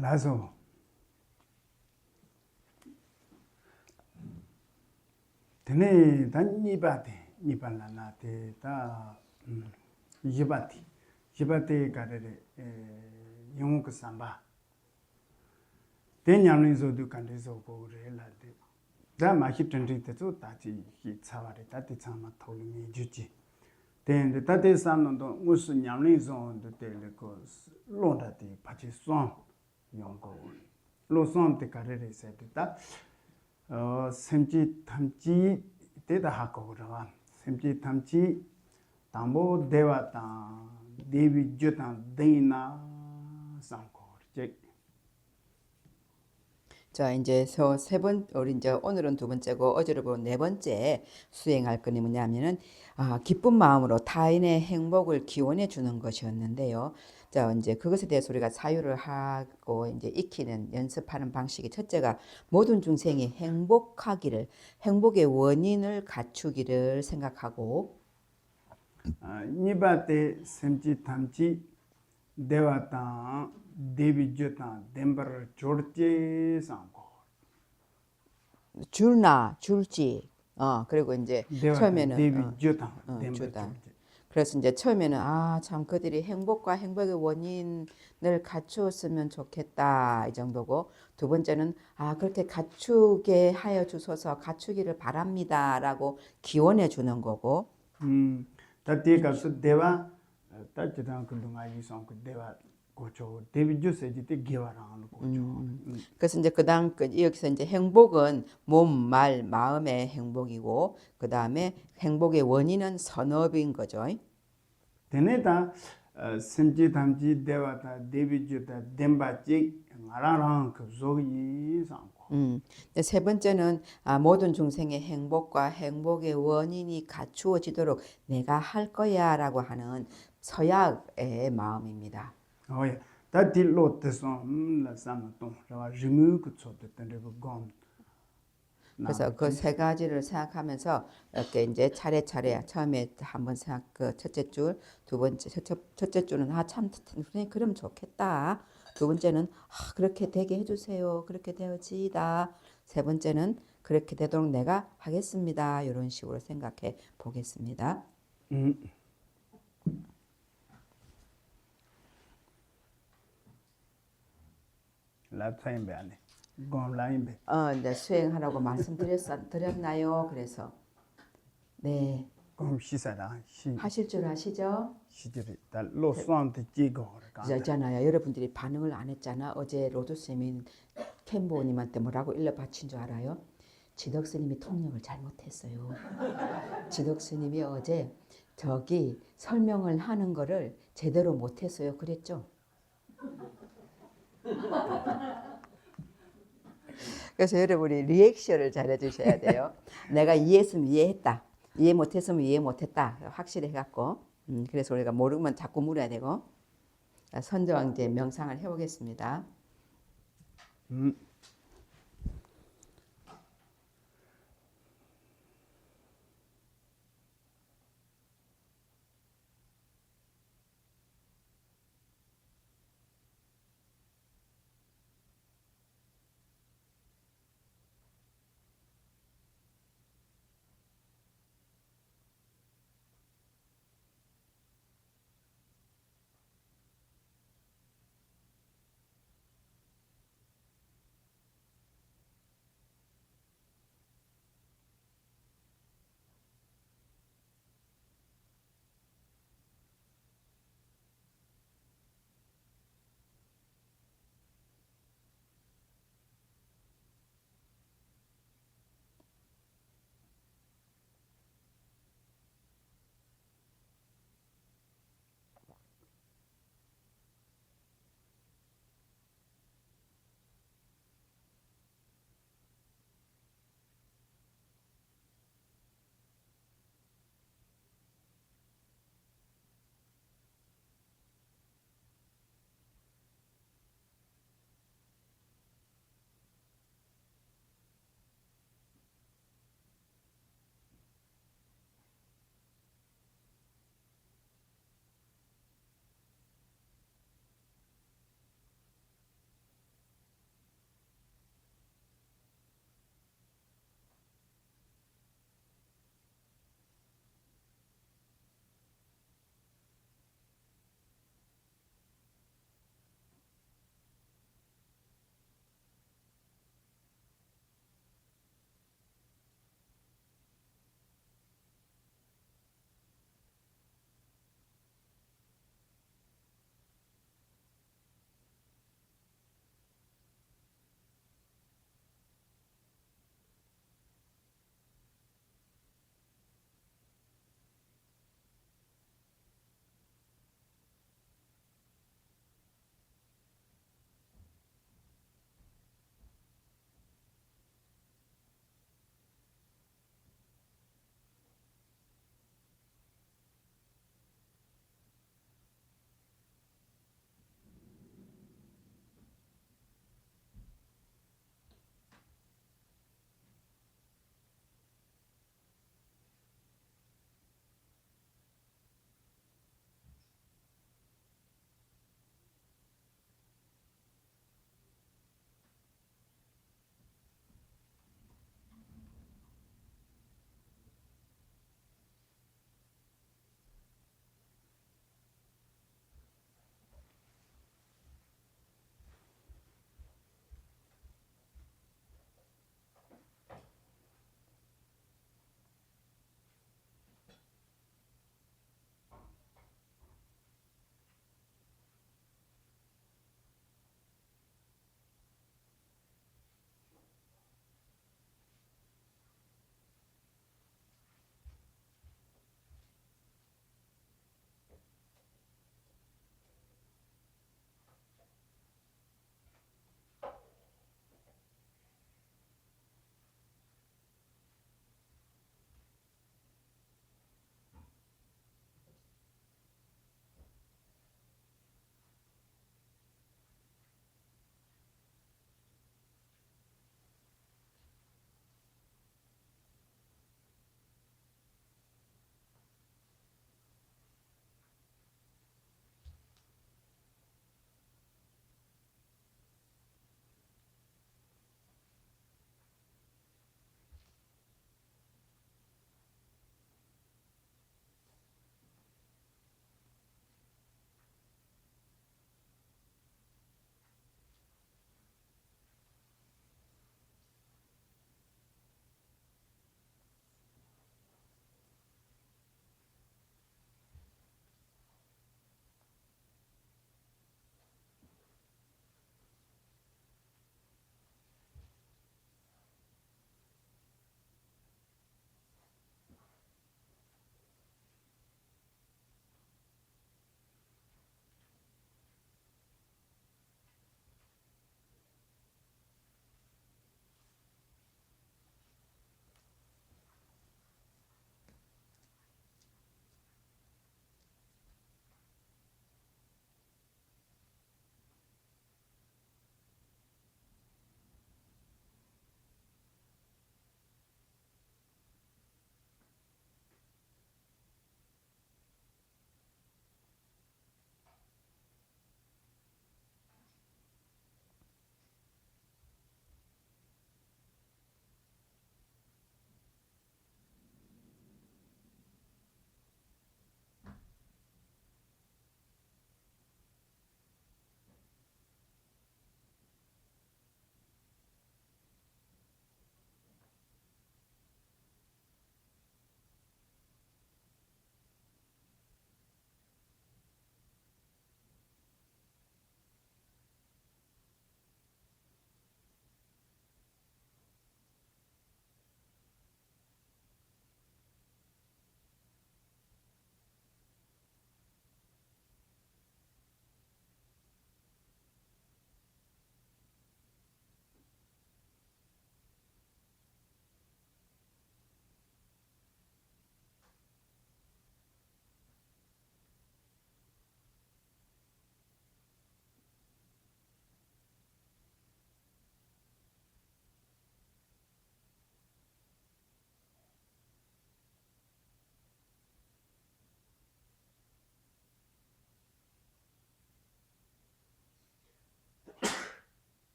라서 되네 단니바데 니발라나데 다 이바티 가레 영국 삼바 대냐는서도 간데서 고레라데 다 마히 텐트도 다지 히 차와레 다티 참마 토르미 주지 덴데 다티 산노도 무슨 냐는서도 데레고 론다티 파치 손 영고 로손테 가레레 세다 semchi tamchi teda hakorawa semchi tamchi tambo dewa ta devi jotan deina 상고 자, 이제 우리 이제 오늘은 두 번째고 어제로 보면 네 번째 수행할 건이 뭐냐면은 기쁜 마음으로 타인의 행복을 기원해 주는 것이었는데요. 자, 이제 그것에 대해서 우리가 사유를 하고 이제 익히는 연습하는 방식이 첫째가 모든 중생이 행복하기를 행복의 원인을 갖추기를 생각하고 니바테 semchi tamchi devata devi jotan dembar jorje 상고 줄나 줄지 그리고 이제 처음에는 데비 조당 주다. 그래서 이제 처음에는 참 그들이 행복과 행복의 원인을 갖추었으면 좋겠다 이 정도고 두 번째는 그렇게 갖추게 하여 주소서 갖추기를 바랍니다라고 기원해 주는 거고 다티가서 대와 따지당 그동안 이성 그 대와 고조 데비 조세지테 게와라는 고조 그래서 이제 그다음 여기서 이제 행복은 몸, 말, 마음의 행복이고 그다음에 행복의 원인은 선업인 거죠. 데네다 semchi tamchi devata devi jota dem바지 나라랑 그 조기 상고 세 번째는 모든 중생의 행복과 행복의 원인이 갖추어지도록 내가 할 거야라고 하는 서약의 마음입니다. 오예 다딜로 때서 라삼동 라와 지무 그초데 텐데고 곰 그래서 그 세 가지를 생각하면서 이렇게 이제 차례차례 처음에 한번 그 첫째 줄, 두 번째 첫째 줄은 참 선생님 그럼 좋겠다. 두 번째는 그렇게 되게 해주세요. 그렇게 되어지다. 세 번째는 그렇게 되도록 내가 하겠습니다. 이런 식으로 생각해 보겠습니다. 라타임베 안에 곰라임베 이제 수행하라고 말씀드렸나요? 그래서 네 곰 시사라 시 하실 줄 아시죠? 시들이 달 로스한테 찍어가 있잖아요. 여러분들이 반응을 안 했잖아. 어제 로드 쌤이 캠보님한테 뭐라고 일러 바친 줄 알아요? 지덕 스님이 통역을 잘못했어요. 지덕 스님이 어제 저기 설명을 하는 거를 제대로 못했어요. 그랬죠? 그래서 여러분이 리액션을 잘 해주셔야 돼요. 내가 이해했으면 이해했다. 이해 못했으면 이해 못했다. 확실히 해갖고. 그래서 우리가 모르면 자꾸 물어야 되고. 선저왕제 명상을 해보겠습니다.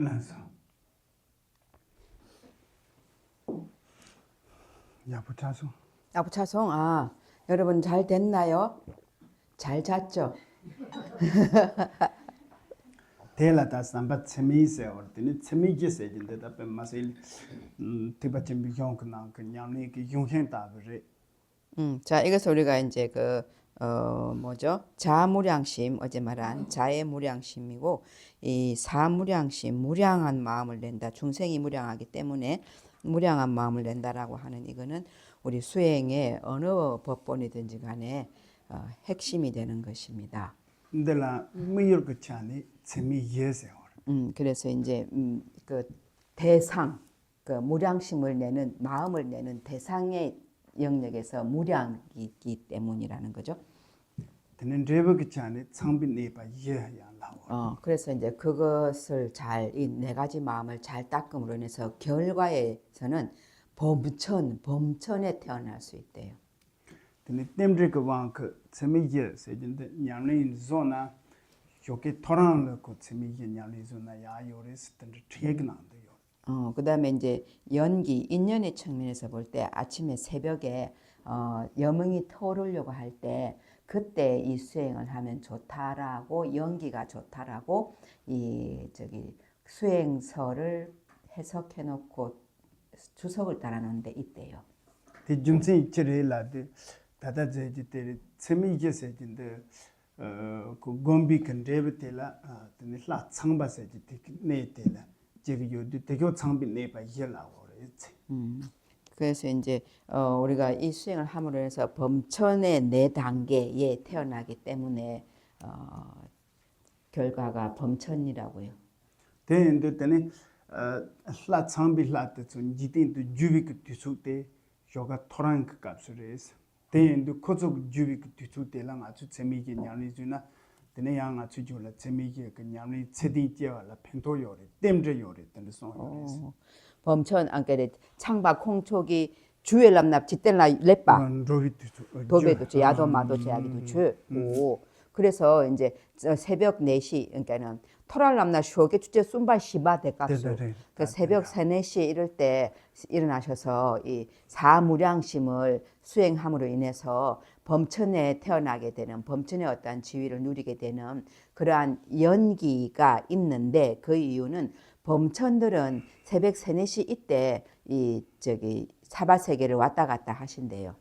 란서 야부차소 야부차송 여러분 잘 됐나요? 잘 잤죠? 텔라다 삼바 체미세 얼티니 체미게세 진데다 뱀마실 티바체 미용크나 그냥니 그 용현다브레 자, 이것을 우리가 이제 뭐죠? 자무량심, 어제 말한 자의 무량심이고, 이 사무량심, 무량한 마음을 낸다. 중생이 무량하기 때문에 무량한 마음을 낸다라고 하는 이거는 우리 수행의 어느 법본이든지 간에 핵심이 되는 것입니다. 근데라 미yor 그 차니 체미예세 그래서 이제 그 대상, 그 무량심을 내는 마음을 내는 대상의 영역에서 무량이기 때문이라는 거죠. 드는 레버 그 차니 창빈 네바 예야 나오 그래서 이제 그것을 이 네 가지 마음을 잘 닦음으로 인해서 결과에서는 범천에 태어날 수 있대요. 드는 템드리 그왕그 체미예세 진데 냥니 존나 요게 토랑을 그 체미예 냥니 존나 야요레스 든지 트예그나도요. 그다음에 이제 연기, 인연의 측면에서 볼 때 아침에 새벽에 여명이 터오르려고 할 때 그때 이 수행을 하면 좋다라고 연기가 좋다라고 수행서를 해석해 놓고 주석을 달아놓은 데 있대요. 그 중세 이치레라데 다다제지테 체미예세 진데 그 곰비 컨데베텔라 드니라 창바세지테 네텔라 제기요도 대교 창빈 네바 예라고레지. 그래서 이제 우리가 이 수행을 함으로 해서 범천의 4단계에 태어나기 때문에 결과가 범천이라고요. 대인도 때네 라 창빈라트 좀 지딘도 주비크 뒤수때 요가 토랑 그 값으로서 대인도 코족 주비크 뒤수때랑 아주 재미있게 냐리주나 드네 양 아주 졸라 재미있게 그 냐리 체디께라 펜토요레 땜제요레 던데 소요레스. 범천 안께레 창박 홍촉이 주엘람납 지텔라 렛바 도배도 야도 마도 제약이도 주고 그래서 이제 새벽 4시 그러니까는 토랄람나 쇼게 주제 순발 시바 대값수 그 새벽 3, 4시 이럴 때 일어나셔서 이 사무량심을 수행함으로 인해서 범천에 태어나게 되는 범천의 어떠한 지위를 누리게 되는 그러한 연기가 있는데 그 이유는 범천들은 새벽 3, 4시 이때 사바세계를 왔다 갔다 하신대요.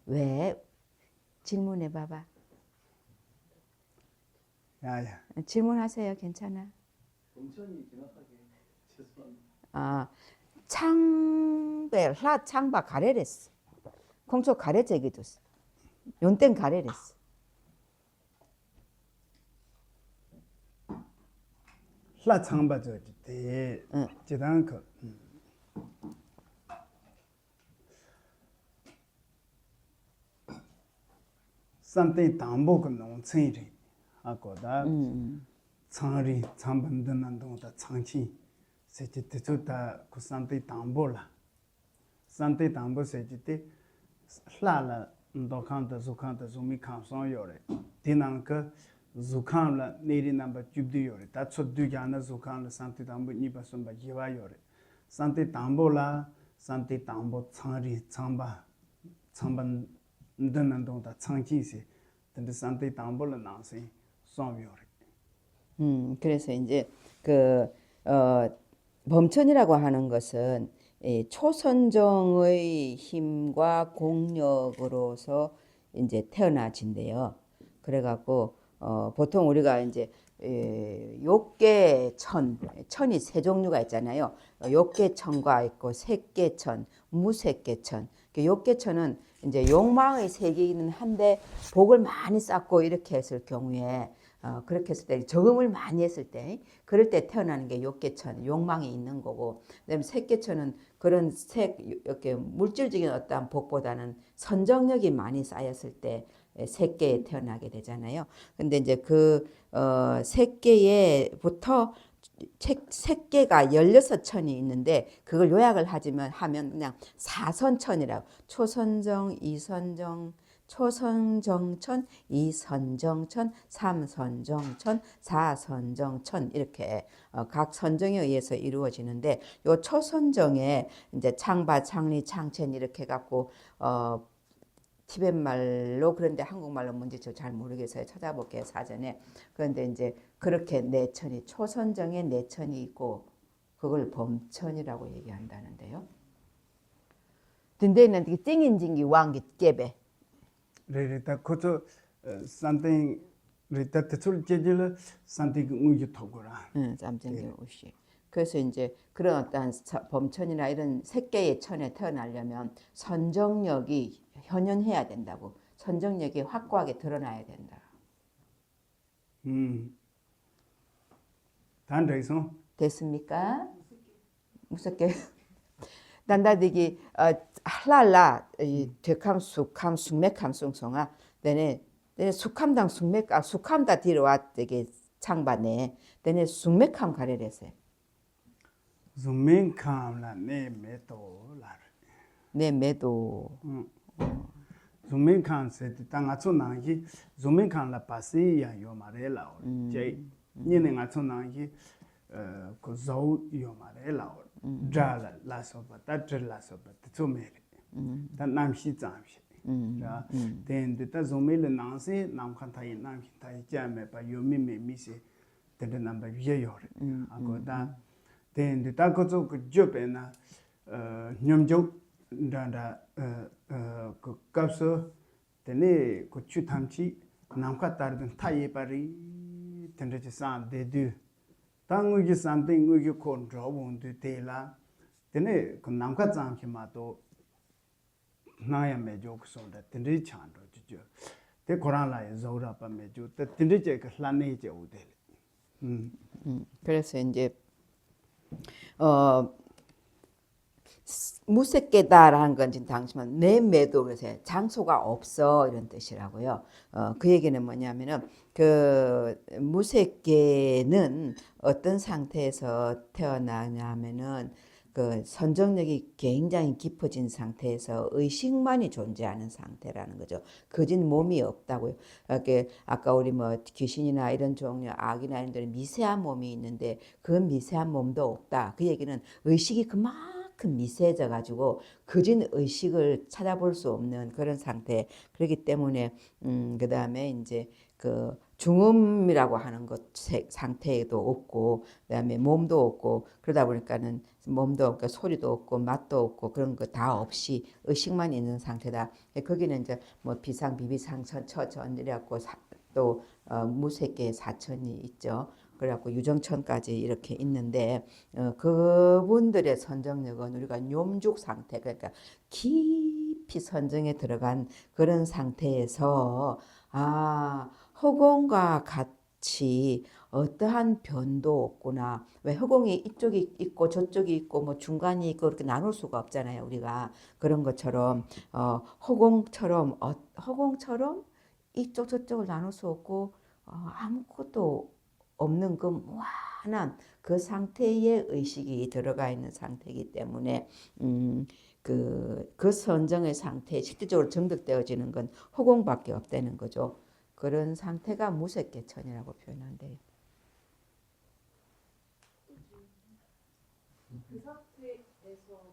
왜? 질문해 봐봐. 야야. 질문하세요. 괜찮아. 범천이 정확하게 죄송합니다. 창바 가래랬어. 공초 가래제기도 연땡 가래랬어. 라 창바저지 대 제단 그 something 담보 그 농촌이 하고다 창리 창반드는 동다 창치 세지트다 그 something 담보라 something 담보 세지트 라라 도칸다 조칸다 조미 칸선 요래 디난 그 zukham neri number jubdu yore ta choddu jana zukham la santi tambo ni basom ba jiwa yore santi tambo la santi tambo changri changba changban ndan dong da changji se 근데 santi tambo la nangse som yore 그래서 이제 범천이라고 하는 것은 초선정의 힘과 공력으로서 이제 태어나진대요. 그래갖고 보통 우리가 이제 욕계천이 세 종류가 있잖아요. 욕계천과 있고 색계천, 무색계천. 욕계천은 이제 욕망의 세계이긴 한데 복을 많이 쌓고 이렇게 했을 경우에 그렇게 했을 때 적응을 많이 했을 때 그럴 때 태어나는 게 욕계천, 욕망이 있는 거고 그다음에 색계천은 그런 이렇게 물질적인 어떠한 복보다는 선정력이 많이 쌓였을 때 색계에 태어나게 되잖아요. 근데 이제 그 색계에부터 색계가 16천이 있는데 그걸 요약을 하면 그냥 사선천이라고 초선정, 이선정, 초선정천, 이선정천, 삼선정천, 사선정천 이렇게 각 선정에 의해서 이루어지는데 요 초선정에 이제 창바, 창리, 창첸 이렇게 갖고 티벳 말로 그런데 한국말로 뭔지 저 잘 모르겠어요. 찾아볼게요 사전에. 그런데 이제 그렇게 내천이 초선정에 내천이 있고 그걸 범천이라고 얘기한다는데요. 근데는 이 띵인진기 왕기 깨배. 레레다 코저 something 레다 뜻을 제질 something 의지 토고라. 짬쟁이 옷이. 그래서 이제 그런 어떤 범천이나 이런 색계의 천에 태어나려면 선정력이 현현해야 된다고. 선정력이 확고하게 드러나야 된다. 단대에서 됐습니까? 무섭게. 난다디기 할랄라 되캄 숙함 숙맥함 숭송아 내내 숙함당 숙맥 숙함다 뒤로와 되게 창반에 내내 숙맥함 가래랬어요. zooming cam라 네 메토라. 내 매도 zooming cam세 땅아촌나기 zooming cam라 파시야 요마레라. 제 니네 아촌나기 그 조우 요마레라. 드라 라소바 따트라 라소바 tso메리 다 남시 잠시 자 덴데 zoom일 나세 남칸타이 남칸타이 자메 바 요미메 미세 덴데 남바 위여요레 아고다 덴데 따고조 그 조베나 냠조 다다 그 값서 데네 그 추탐치 남카 따르든 타이 바리 덴데 산 데두 당우기 something 우기 컨트롤 본데 데라 데네 그 남카 잠키마도 나야 메조크선다 덴데 찬도 지죠 데 코란라에 조라파 메조 덴데 제 클라네제 오데 그래서 이제 무색계다라는 건 지금 당시만 내 매도 그래서 장소가 없어 이런 뜻이라고요. 그 얘기는 뭐냐면은 그 무색계는 어떤 상태에서 태어나냐면은 그 선정력이 굉장히 깊어진 상태에서 의식만이 존재하는 상태라는 거죠. 거진 몸이 없다고요. 이렇게 아까 우리 뭐 귀신이나 이런 종류 악이나 이런 데는 미세한 몸이 있는데 그 미세한 몸도 없다. 그 얘기는 의식이 그만큼 미세해져 가지고 거진 의식을 찾아볼 수 없는 그런 상태. 그렇기 때문에 그다음에 이제 그 중음이라고 하는 것 상태도 없고 그다음에 몸도 없고 그러다 보니까는 몸도 없고 소리도 없고 맛도 없고 그런 거 다 없이 의식만 있는 상태다. 거기는 이제 뭐 비상 비비상 천처전 이래갖고 또 무색계 사천이 있죠. 그래갖고 유정천까지 이렇게 있는데 그분들의 선정력은 우리가 뇽죽 상태 그러니까 깊이 선정에 들어간 그런 상태에서 허공과 같이 어떠한 변도 없구나. 왜 허공이 이쪽이 있고 저쪽이 있고 뭐 중간이 있고 그렇게 나눌 수가 없잖아요. 우리가 그런 것처럼 허공처럼 이쪽 저쪽을 나눌 수 없고 아무것도 없는 그 무한한 그 상태의 의식이 들어가 있는 상태이기 때문에 그 선정의 상태에 실질적으로 정득되어지는 건 허공밖에 없다는 거죠. 그런 상태가 무색계천이라고 표현한대요. 그 상태에서도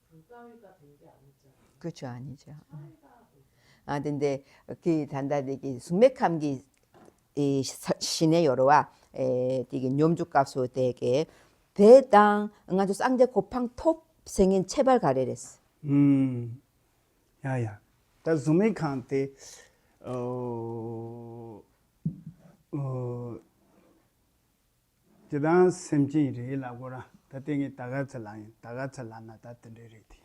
불가위가 된 게 아니죠. 그렇죠, 아니죠. 근데 그 단다되기 숙맥함기 이 신의 요로와 이게 뇽죽값수 되게 대당 응아주 쌍제 고팡 톱 생인 체발 가래랬어. 야야 다 zooming 칸테 제단 셈지리 라고라 다땡이 다가철라나 다든데리티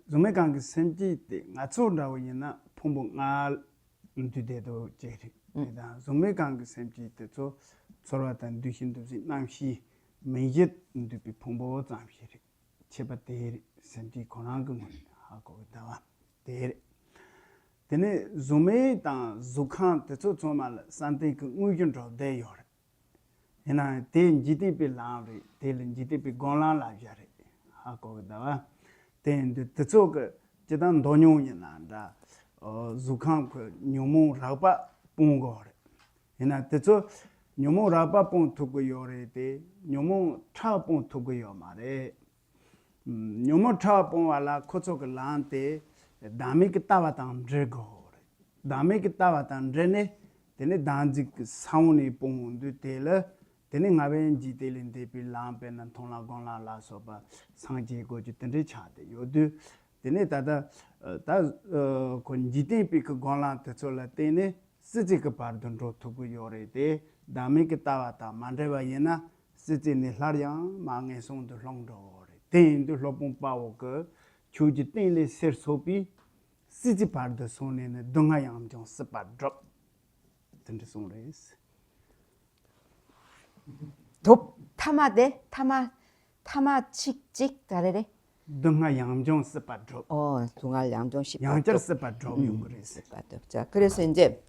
zooming 칸 셈지데 나초라고 이나 퐁봉알 인투데도 제리 다 zooming 칸 셈지데 저 서로한테 두신도지 남시 메짓 인투비 퐁보 잠시리 제바데리 셈지 코나금 하고 있다와 데리 데네 zooming 다 조칸 때저 정말 산테 그 의견도 돼요. 에나 데 GDP 라리 데 GDP 곤라 라자리 하고 있다와 된 드쪽 제단 돈용이나다 zukhang ko nyomo rapa pongo re ena techo nyomo rapa pon thugo yore te nyomo tha pon thugo yo mare nyomo tha pon wala khocho ko lante dame ki tawa tam drego re dame ki tawa tam drene tene danji sauni pon du tele tene ngaben ji telen de pi lampe na thonla gonla la so ba sangje go ju tende cha de yo du tene tada 다 건지대 그 관란테 졸라 때네 스지그 바르던 로투고 요래데 다음에 그 따왔다 만데바 예나 스지네 라리야 망에 손도 롱도래 텐도 로봉 파오 그 추지 텐레 세르소비 스지 바르더 손에는 동아양 좀 스파 드롭 텐데 손레스 돕 타마데 타마 칙칙 다레레 동아 양정 스파 드롭 동알 양종 10. 양절 스파 드롭 용그레스 자, 그래서 이제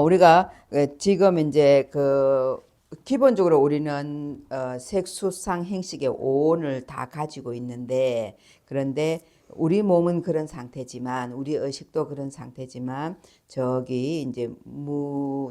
우리가 지금 이제 그 기본적으로 우리는 색수상 행식의 오온을 다 가지고 있는데 그런데 우리 몸은 그런 상태지만 우리 의식도 그런 상태지만 저기 이제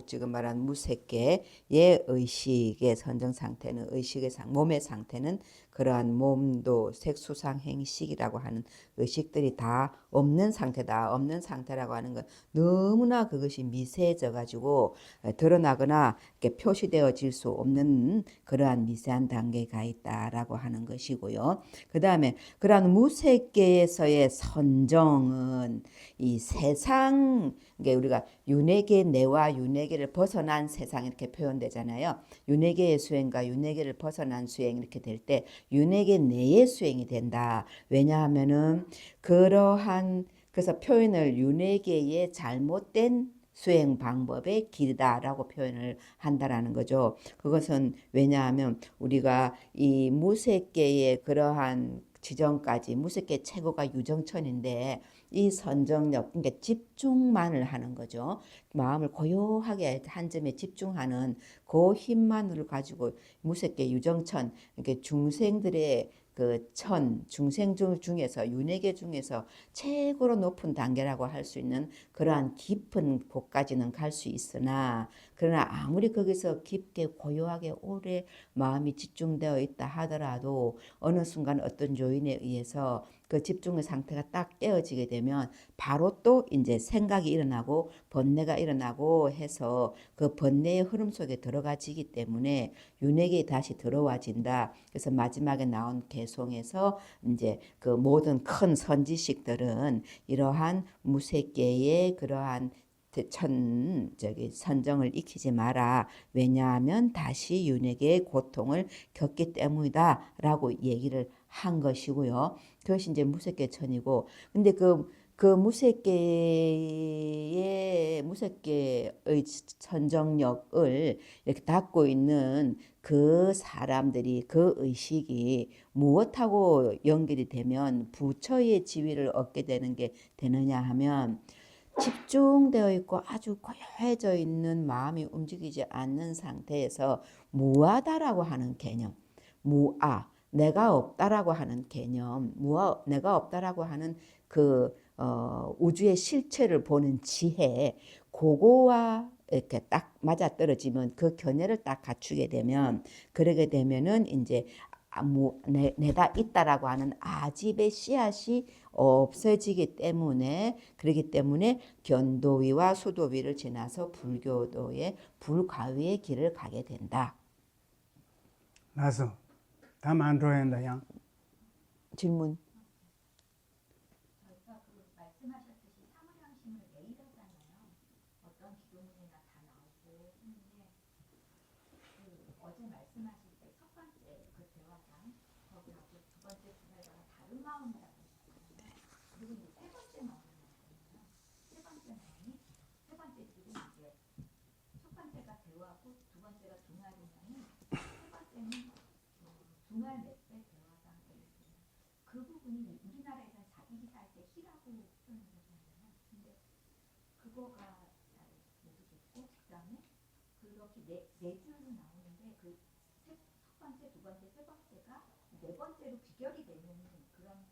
지금 말한 무색계의 의식의 선정 상태는 의식의 몸의 상태는 그러한 몸도 색수상 행식이라고 하는 의식들이 다 없는 상태다. 없는 상태라고 하는 건 너무나 그것이 미세해져 가지고 드러나거나 이렇게 표시되어질 수 없는 그러한 미세한 단계가 있다라고 하는 것이고요. 그다음에 그러한 무색계에서의 선정은 이 세상 이게 우리가 윤회계 내와 윤회계를 벗어난 세상 이렇게 표현되잖아요. 윤회계의 수행과 윤회계를 벗어난 수행 이렇게 될 때 윤회계 내의 수행이 된다. 왜냐하면은 그래서 표현을 윤회계의 잘못된 수행 방법의 길이다라고 표현을 한다라는 거죠. 그것은 왜냐하면 우리가 이 무색계의 그러한 지정까지 무색계 최고가 유정천인데 이 선정력 그러니까 집중만을 하는 거죠. 마음을 고요하게 한 점에 집중하는 그 힘만을 가지고 무색계 유정천 이렇게 중생들의 그 중생 중에서 윤회계 중에서 최고로 높은 단계라고 할 수 있는 그러한 깊은 곳까지는 갈 수 있으나 그러나 아무리 거기서 깊게 고요하게 오래 마음이 집중되어 있다 하더라도 어느 순간 어떤 요인에 의해서 그 집중의 상태가 딱 깨어지게 되면 바로 또 이제 생각이 일어나고 번뇌가 일어나고 해서 그 번뇌의 흐름 속에 들어가지기 때문에 윤회계에 다시 들어와진다. 그래서 마지막에 나온 개송에서 이제 그 모든 큰 선지식들은 이러한 무색계의 그러한 선정을 익히지 마라. 왜냐하면 다시 윤회계의 고통을 겪기 때문이다라고 얘기를 한 것이고요. 그것이 이제 무색계천이고, 근데 그 무색계의 선정력을 이렇게 닫고 있는 그 사람들이 그 의식이 무엇하고 연결이 되면 부처의 지위를 얻게 되는 게 되느냐 하면 집중되어 있고 아주 고요해져 있는 마음이 움직이지 않는 상태에서 무아다라고 하는 개념, 무아, 내가 없다라고 하는 개념, 내가 없다라고 하는 그 우주의 실체를 보는 지혜, 그거와 이렇게 딱 맞아떨어지면 그 견해를 딱 갖추게 되면 그러게 되면은 이제 내가 있다라고 하는 아집의 씨앗이 없어지기 때문에 그렇기 때문에 견도위와 수도위를 지나서 불교도의 불가위의 길을 가게 된다. 나서 다 만들어야 양 질문. 저희가 그 말씀하셨듯이 사무량심을 매일 하잖아요. 어떤 기도문이나 다 나오고 했는데 어제 말씀하실 때 첫 번째 그 대화상 거기하고 두 번째 대화가 다른 마음이라고 했잖아요. 그리고 이제 세 번째 마음이 있거든요. 세 번째 마음이 세 번째 줄은 이제 첫 번째가 대화고 두 번째가 둥알이면은 세 번째는 둥알 넷째 대화상 그 부분이 우리나라에서는 자기 기사할 때 희라고 표현하잖아요. 근데 그거가 잘 모르겠고 그다음에 그렇게 네 줄로 나오는데 그 첫 번째, 두 번째, 세 번째가 네 번째로 귀결이 되는 그런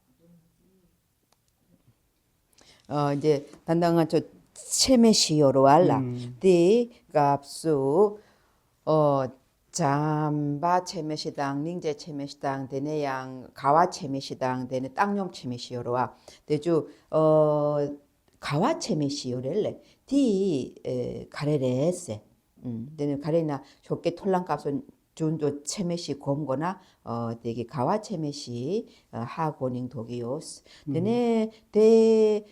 이제 단당한 저 체메시요로 알라 디 값수 잠바 체메시당 닝제 체메시당 데네양 가와 체메시당 데네 땅뇽 체메시요로와 대주 가와 체메시요렐레 디 가레레세 데네 가레나 좋게 톨랑 값은 준도 체메시 곰거나 되게 가와 체메시 하고닝 독이요스 데네 데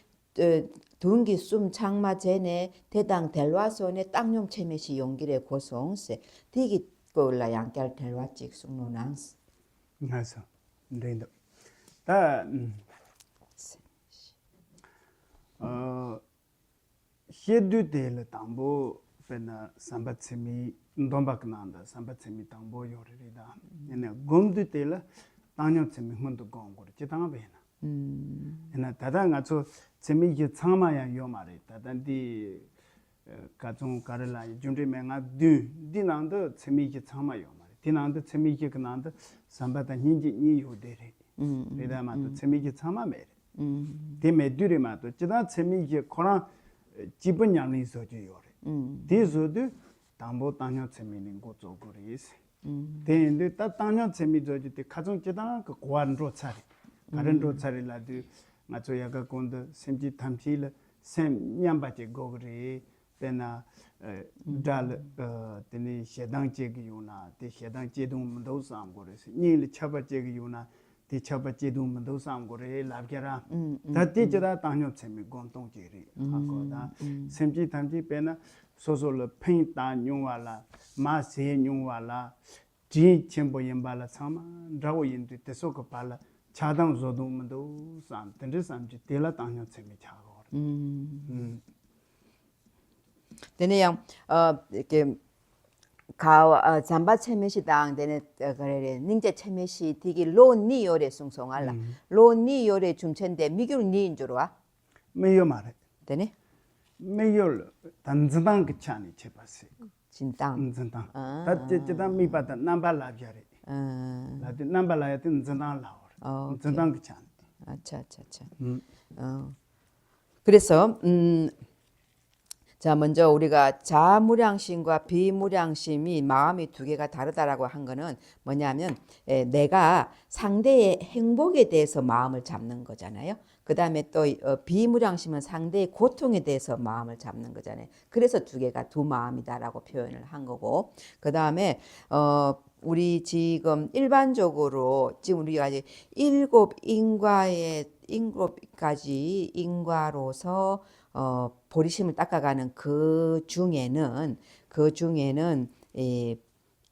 둥기 숨 창마 제네 대당 델와손의 땅용 체메시 용길의 고송세 디기 꼴라 양깔 델와 찍숙노낭스 그래서 근데 다 헤드데를 담보 페나 삼바체미 돈박난다 삼바체미 담보 요리다 얘네 곰드데를 땅용체미 혼도 공고를 지당아 베나 ena tada nga cho chemi gi changma ya yo ma re ta dan di ka chung ka la jundri me nga di nang de chemi gi changma yo ma re di nang de chemi gi nang de samba da nin ji ni yo de re re da ma to chemi gi changma me re de me du re ma to jida chemi gi khona jibun yang ni so ji yo re de so de 담보 땅녀 chemi go zo go re is de de ta 땅녀 chemi zo ji de ka chung jida ko kwan ro cha re 가른로 차리라도 맞죠 야가 건데 샘지 탐실 샘 냠바제 고그리 베나 달 데니 셰당제 기요나 데 셰당제 동문도 삼고레스 니리 차바제 기요나 데 차바제 동문도 삼고레 랍게라 다티저다 당뇨 쳔미 공동제리 하고다 샘지 탐지 베나 소소르 팽다 뇽와라 마세 뇽와라 지 쳔보 임발라 참마 라고 인도 데소고 발라 차당 조동문도 산 던지 삼지 데라 당뇨 쳔미 차고 데네양 이렇게 가 잠바 체메시당 데네 그래 닝제 체메시 디기 로니요레 숭송알라 로니요레 줌첸데 미규 니인 줄와 메요 말해 데네 메요 단즈당 그 차니 제바세 진땅 진땅 다제다 미바다 남발라비아레 라디 남발라야 tin 진땅 라오 진땅 그 차니 아차 그래서 자, 먼저 우리가 자무량심과 비무량심이 마음이 두 개가 다르다라고 한 거는 뭐냐면 내가 상대의 행복에 대해서 마음을 잡는 거잖아요. 그 다음에 또 비무량심은 상대의 고통에 대해서 마음을 잡는 거잖아요. 그래서 두 개가 두 마음이다라고 표현을 한 거고 그 다음에 우리 지금 일반적으로 지금 우리가 이제 일곱 가지 인과로서 보리심을 닦아가는 그 중에는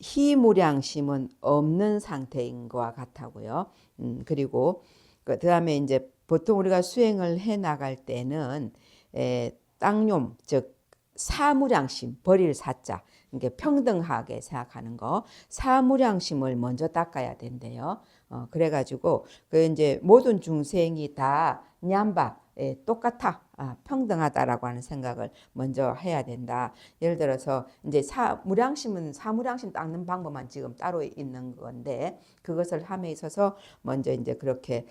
희무량심은 없는 상태인 것 같다고요. 그리고 그 다음에 이제 보통 우리가 수행을 해 나갈 때는 땅뇽 즉 사무량심 버릴 사자 이게 평등하게 생각하는 거 사무량심을 먼저 닦아야 된대요. 그래가지고 그 이제 모든 중생이 다 냠바 똑같아 평등하다라고 하는 생각을 먼저 해야 된다. 예를 들어서 이제 사무량심 닦는 방법만 지금 따로 있는 건데 그것을 함에 있어서 먼저 이제 그렇게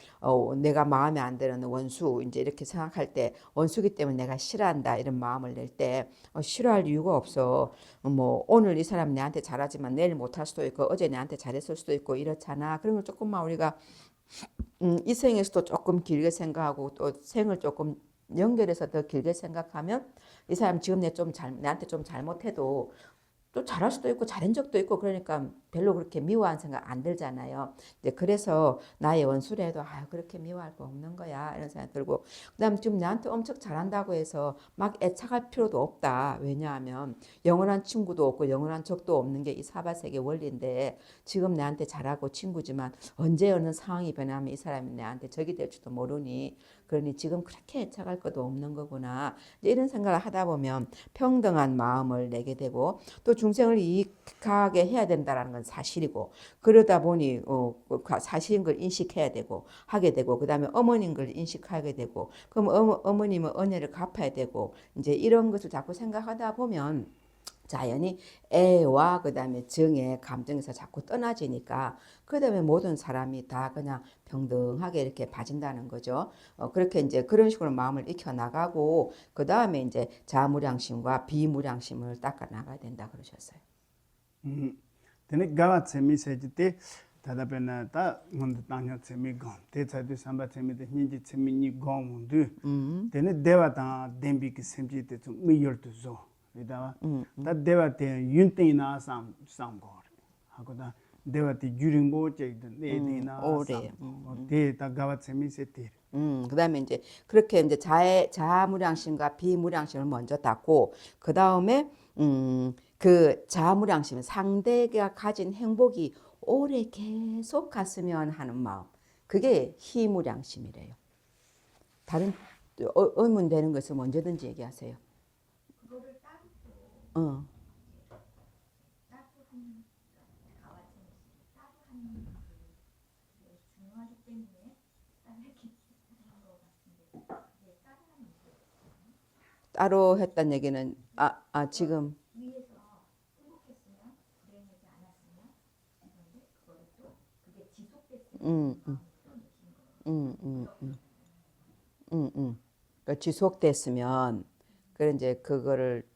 내가 마음에 안 드는 원수 이제 이렇게 생각할 때 원수기 때문에 내가 싫어한다 이런 마음을 낼 때 싫어할 이유가 없어. 뭐 오늘 이 사람 내한테 잘하지만 내일 못할 수도 있고 어제 내한테 잘했을 수도 있고 이렇잖아. 그런 걸 조금만 우리가 이 생에서도 조금 길게 생각하고 또 생을 조금 연결해서 더 길게 생각하면 이 사람 지금 내한테 좀 잘못해도 또 잘할 수도 있고 잘한 적도 있고 그러니까 별로 그렇게 미워한 생각 안 들잖아요. 이제 그래서 나의 원수래도 그렇게 미워할 거 없는 거야 이런 생각 들고 그다음 지금 나한테 엄청 잘한다고 해서 막 애착할 필요도 없다. 왜냐하면 영원한 친구도 없고 영원한 적도 없는 게 이 사바세계 원리인데 지금 나한테 잘하고 친구지만 언제 어느 상황이 변하면 이 사람이 나한테 적이 될지도 모르니 그러니 지금 그렇게 애착할 것도 없는 거구나. 이런 생각을 하다 보면 평등한 마음을 내게 되고 또 중생을 이익하게 해야 된다는 건 사실이고 그러다 보니 사실인 걸 인식해야 되고 하게 되고 그 다음에 어머님 걸 인식하게 되고 그럼 어머님은 은혜를 갚아야 되고 이제 이런 것을 자꾸 생각하다 보면 자연히 애와 그다음에 정의 감정에서 자꾸 떠나지니까 그다음에 모든 사람이 다 그냥 평등하게 이렇게 봐진다는 거죠. 그렇게 이제 그런 식으로 마음을 익혀 나가고 그다음에 이제 자무량심과 비무량심을 닦아 나가야 된다 그러셨어요. Tene gawa tsemi seji te tada pena ta ngonda tangyo tsemi gom. Te tsadu samba tsemi te nyingi tsemi ni gom mundu. Tene dewa tanga denbi ki semji te tsu mi yor tu zo. Ridawa. Ta dewa te yun te ina sam gor. Hakoda dewa te gyuringbo chek te ne te ina 오래. sam. Te ta gawa tsemi se te. 그다음에 이제 그렇게 이제 자무량심과 비무량심을 먼저 닦고 그다음에 그 자무량심 상대가 가진 행복이 오래 계속 갔으면 하는 마음 그게 희무량심이래요. 다른 의문 되는 것을 언제든지 얘기하세요. 그거를 따르고 어. 따르는 가와sen 따르는 게 중요하기 때문에 따르기 하는 것 같은데 이게 따르는 게 따로 했단 얘기는 지금 위에서 행복했으면 불행하지 않았으면 그런데 그거를 또 그게 지속됐으면 그 지속됐으면 그래 이제 그거를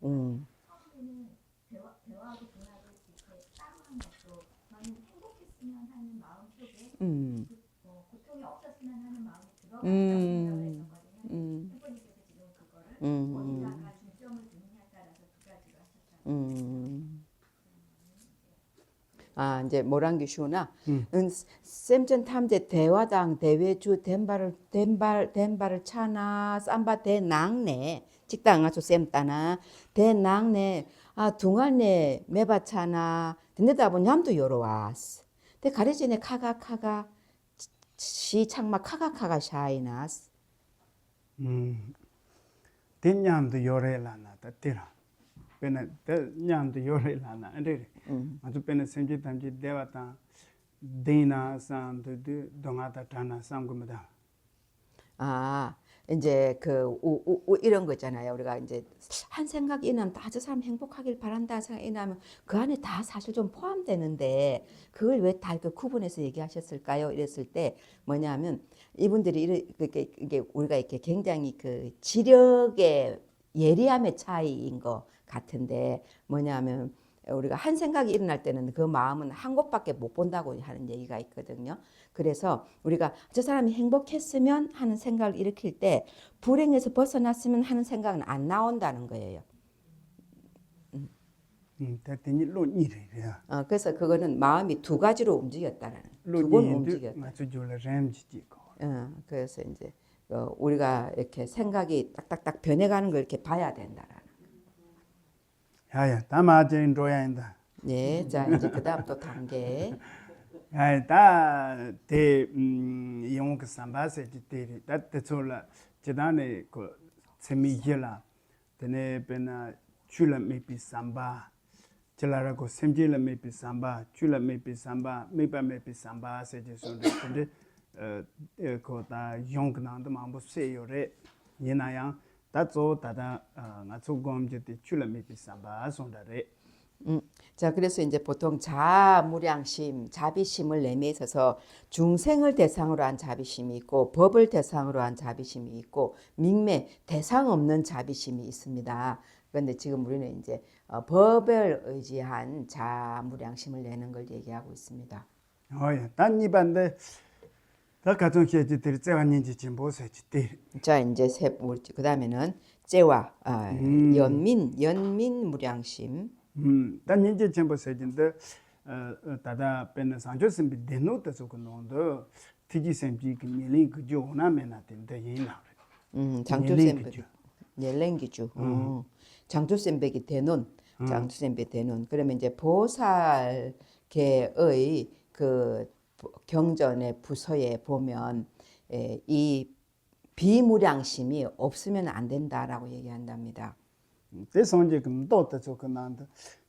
처음에는 대화하고 문학을 이렇게 따로 한 것도 나는 행복했으면 하는 마음 속에 고통이 없었으면 하는 마음이 들어간다고 생각을 했었거든요. 해보니께서 지금 그거를 어디다가 중점을 두느냐에 따라서 두 가지로 하셨잖아요. 이제 모란기 슈나 쌤전 탐제 대화당 대외주 덴바를 차나 쌈바 대낭내 직당 가서 쌤 따나 대낭내 둥알내 매바차나 듣는다 보니 함도 요로와스 대 가르치네 카가 시창마 카가 샤이나스 Te nyamdo yore lana ta tira. Pena te nyamdo yore lana. Andere. Matu pena semji tamji dewa ta dina san du dongata tana samgumada. 이제 이런 거 있잖아요. 우리가 이제 한 생각이 있으면 저 사람 행복하길 바란다 생각이 있으면 그 안에 다 사실 좀 포함되는데 그걸 왜 다 그 구분해서 얘기하셨을까요? 이랬을 때 뭐냐면 이분들이 이게 우리가 이렇게 굉장히 그 지력의 예리함의 차이인 것 같은데 뭐냐면 우리가 한 생각이 일어날 때는 그 마음은 한 곳밖에 못 본다고 하는 얘기가 있거든요. 그래서 우리가 저 사람이 행복했으면 하는 생각을 일으킬 때 불행에서 벗어났으면 하는 생각은 안 나온다는 거예요. 그래서 그거는 마음이 두 가지로 움직였다라는 두 번 움직였다. 그래서 이제 우리가 이렇게 생각이 딱딱딱 변해가는 걸 이렇게 봐야 된다라는. 야야, 다마제 인도야인다. 네, 자 이제 그다음 또 단계. 야야, 다대 영국 삼바세 지테리 다테솔라 제단에 그 세미jel라 데네 베나 출라 메피 삼바 젤라라고 셈jel라 메피 삼바 출라 메피 삼바 메파 메피 삼바 세제손데 근데 그다 용그난도 마음부 세요레 예나양 다조 다다 나초곰제티 출라 메피 삼바 손다레 자, 그래서 이제 보통 자무량심, 자비심을 내미있어서 중생을 대상으로 한 자비심이 있고 법을 대상으로 한 자비심이 있고 밍매 대상 없는 자비심이 있습니다. 그런데 지금 우리는 이제 법을 의지한 자무량심을 내는 걸 얘기하고 있습니다. 단 이반데 다 가정 해지들 제완인지 진보세지들 자, 이제 그다음에는 제와 연민무량심 단 현재 전부 세진데 다다 pen 상조심 비데노트 소고노도 티지셈지 기밀이 그조나메나 된다 예나 장조sembe 옐랭기주 장조sembe기 대논 장조sembe 대논 그러면 이제 보살계의 그 경전의 부서에 보면 이 비무량심이 없으면 안 된다라고 얘기한답니다. 대선제 금도도 조건한데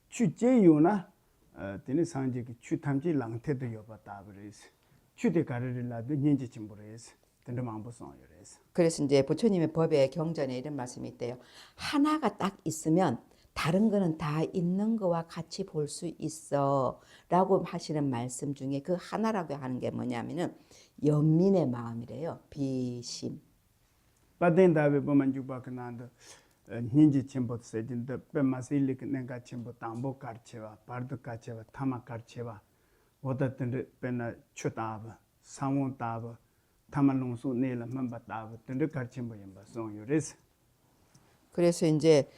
취제요나 되는 상제 취탐지 랑태도 여봤다 그래서 취대 가르를라도 년지 진보래서 된다 망보성 요래서. 그래서 이제 부처님의 법의 경전에 이런 말씀이 있대요. 하나가 딱 있으면 다른 거는 다 있는 거와 같이 볼 수 있어 라고 하시는 말씀 중에 그 하나라고 하는 게 뭐냐면은 연민의 마음이래요. 비심. 바덴다베 보면 주바크난도 닌지 쳔보 세진데 베마실릭 내가 쳔보 담보 카르체와 바르도 카체와 타마 카르체와 오다든데 베나 추다바 상원다바 타만롱수 내라 만바다바 든데 카르체모 임바 송요레스. 그래서 이제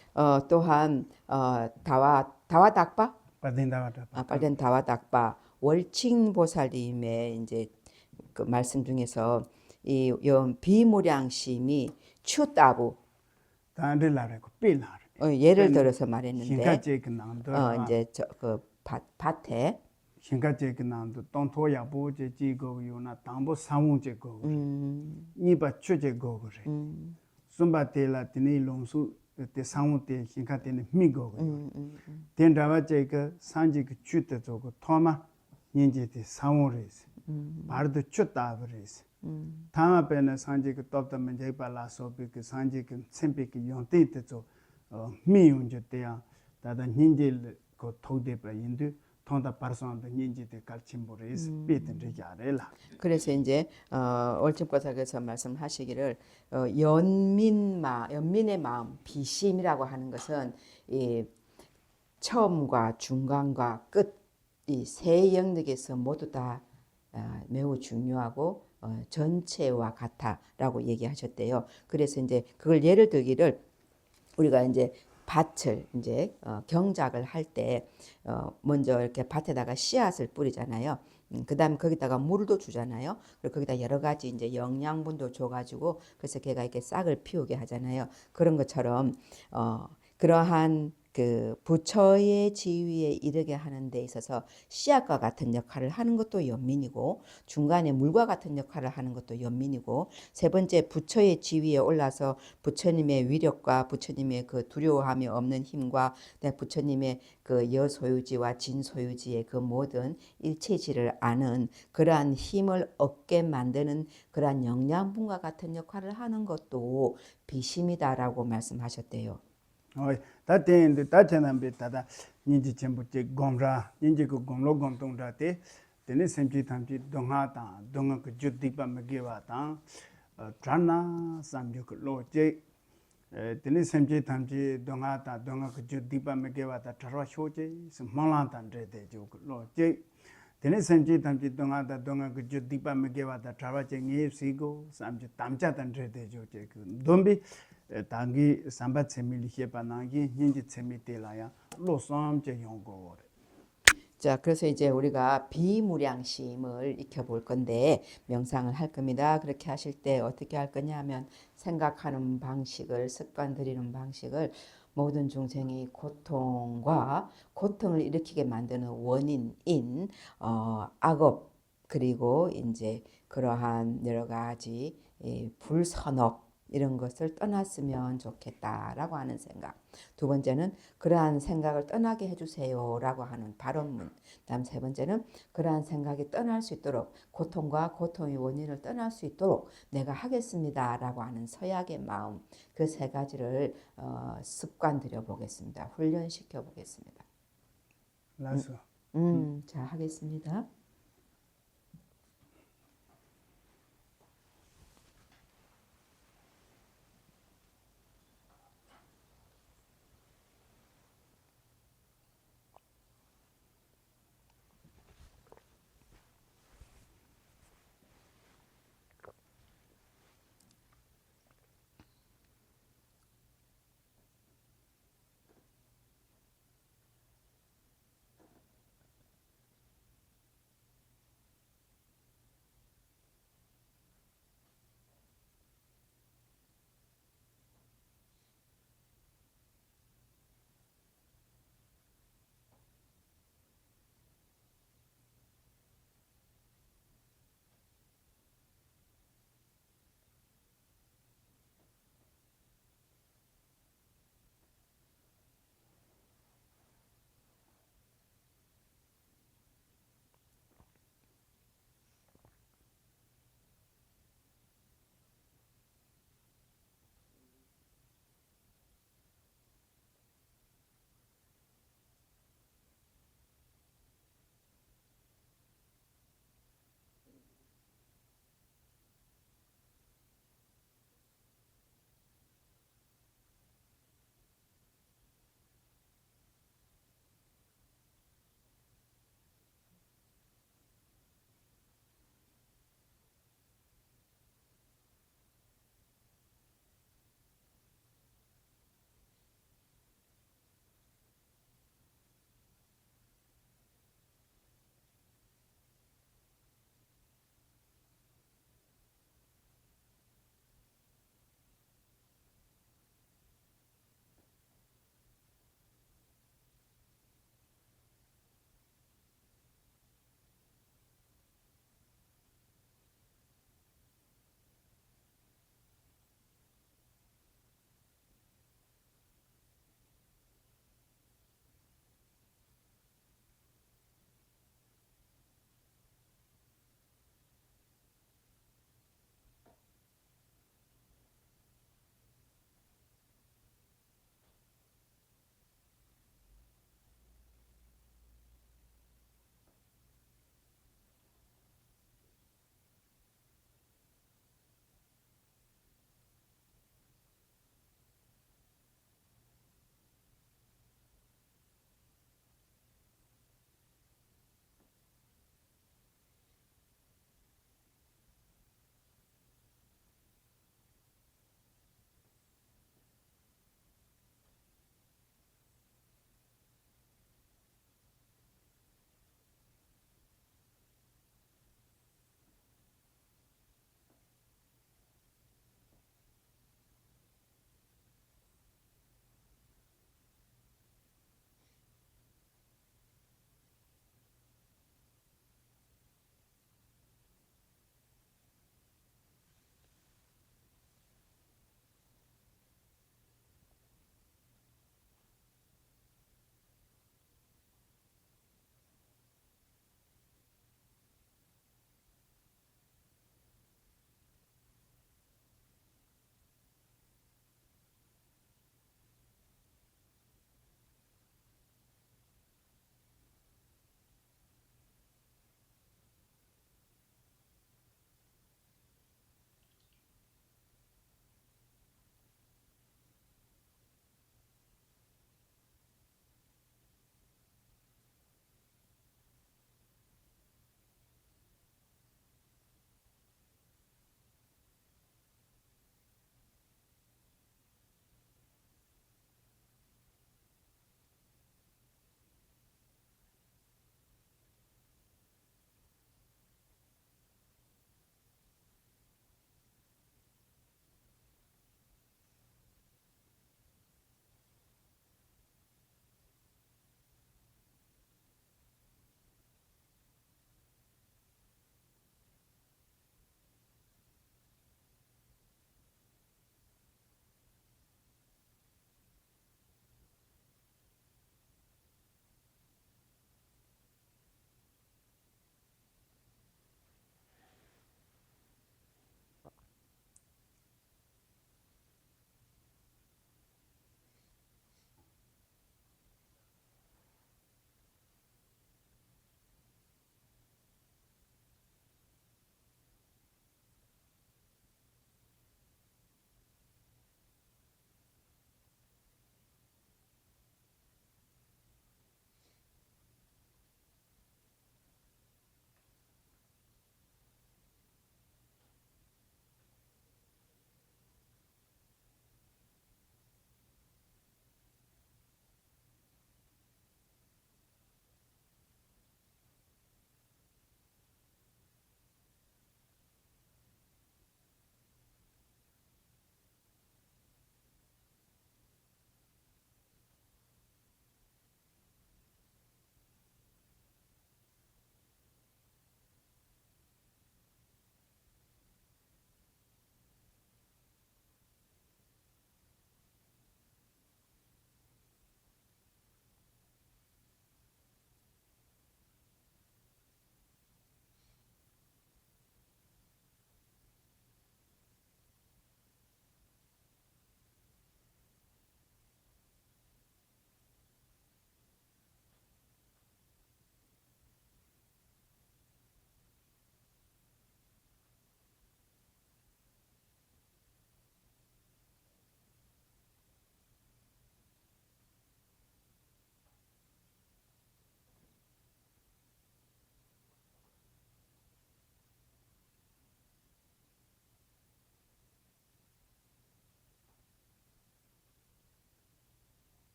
또한 다와 닥바 바덴다바다. 빨된 다와 닥바 월칭 보살님의 이제 그 말씀 중에서 이 비무량심이 추다부 단들라레고 빌라레. 예를 들어서 말했는데 신가제 그 남도 이제 그 밭에 신가제 그 남도 돈토야 보제 지고 요나 담보 상원제 거. 니바 추제 거 그래. 숨바텔라 티니 롱수 때 상원때 신가테는 미고. 된다와 제가 산지 그 추때 저거 토마 년제때 상원레스. 바르도 추다 버레스. 타마페나 산지 그 톱다 menje 발라소비 그 산지 그 셈비 그 용테때 저 미운제 때야 다다 년제 그 토데바 인도 통다 파르선도 년제때 갈침보레스 비든데 야레라. 그래서 이제 월침보살께서 말씀하시기를 연민의 마음 비심이라고 하는 것은 이 처음과 중간과 끝 이 세 영역에서 모두 다 매우 중요하고 전체와 같아라고 얘기하셨대요. 그래서 이제 그걸 예를 들기를 우리가 이제 밭을 이제 경작을 할 때 먼저 이렇게 밭에다가 씨앗을 뿌리잖아요. 그다음 거기다가 물도 주잖아요. 그리고 거기다 여러 가지 이제 영양분도 줘가지고 그래서 걔가 이렇게 싹을 피우게 하잖아요. 그런 것처럼 그러한 그 부처의 지위에 이르게 하는 데 있어서 씨앗과 같은 역할을 하는 것도 연민이고 중간에 물과 같은 역할을 하는 것도 연민이고 세 번째 부처의 지위에 올라서 부처님의 위력과 부처님의 그 두려워함이 없는 힘과 부처님의 그 여소유지와 진소유지의 그 모든 일체지를 아는 그러한 힘을 얻게 만드는 그러한 영양분과 같은 역할을 하는 것도 비심이다라고 말씀하셨대요. 다텐데 다tenambe 다다 닌지 쳔부제 곰라 닌지 그 곰로 곰동다테 데네 셈지 탐지 동하다 동하 그 주디바 메게와다 드라나 삼juk 로제 데네 셈지 탐지 동하다 동하 그 주디바 메게와다 트라 쇼제 스몰란탄데 조 로제 데네 셈지 탐지 동하다 동하 그 주디바 메게와다 트라제 녜시고 삼지 담자단데 조제 그 dombi 당기 삼바 체밀 히에바나기 닌지 체미텔라야 로삼제 용고래. 자, 그래서 이제 우리가 비무량심을 익혀볼 건데 명상을 할 겁니다. 그렇게 하실 때 어떻게 할 거냐 하면 생각하는 방식을 습관 들이는 방식을 모든 중생이 고통과 고통을 일으키게 만드는 원인인 악업 그리고 이제 그러한 여러 가지 불선업 이런 것을 떠났으면 좋겠다라고 하는 생각. 두 번째는 그러한 생각을 떠나게 해주세요라고 하는 발언문. 다음 세 번째는 그러한 생각이 떠날 수 있도록 고통과 고통의 원인을 떠날 수 있도록 내가 하겠습니다라고 하는 서약의 마음. 그 세 가지를 습관 들여 보겠습니다. 훈련시켜 보겠습니다. 라서. 자, 하겠습니다.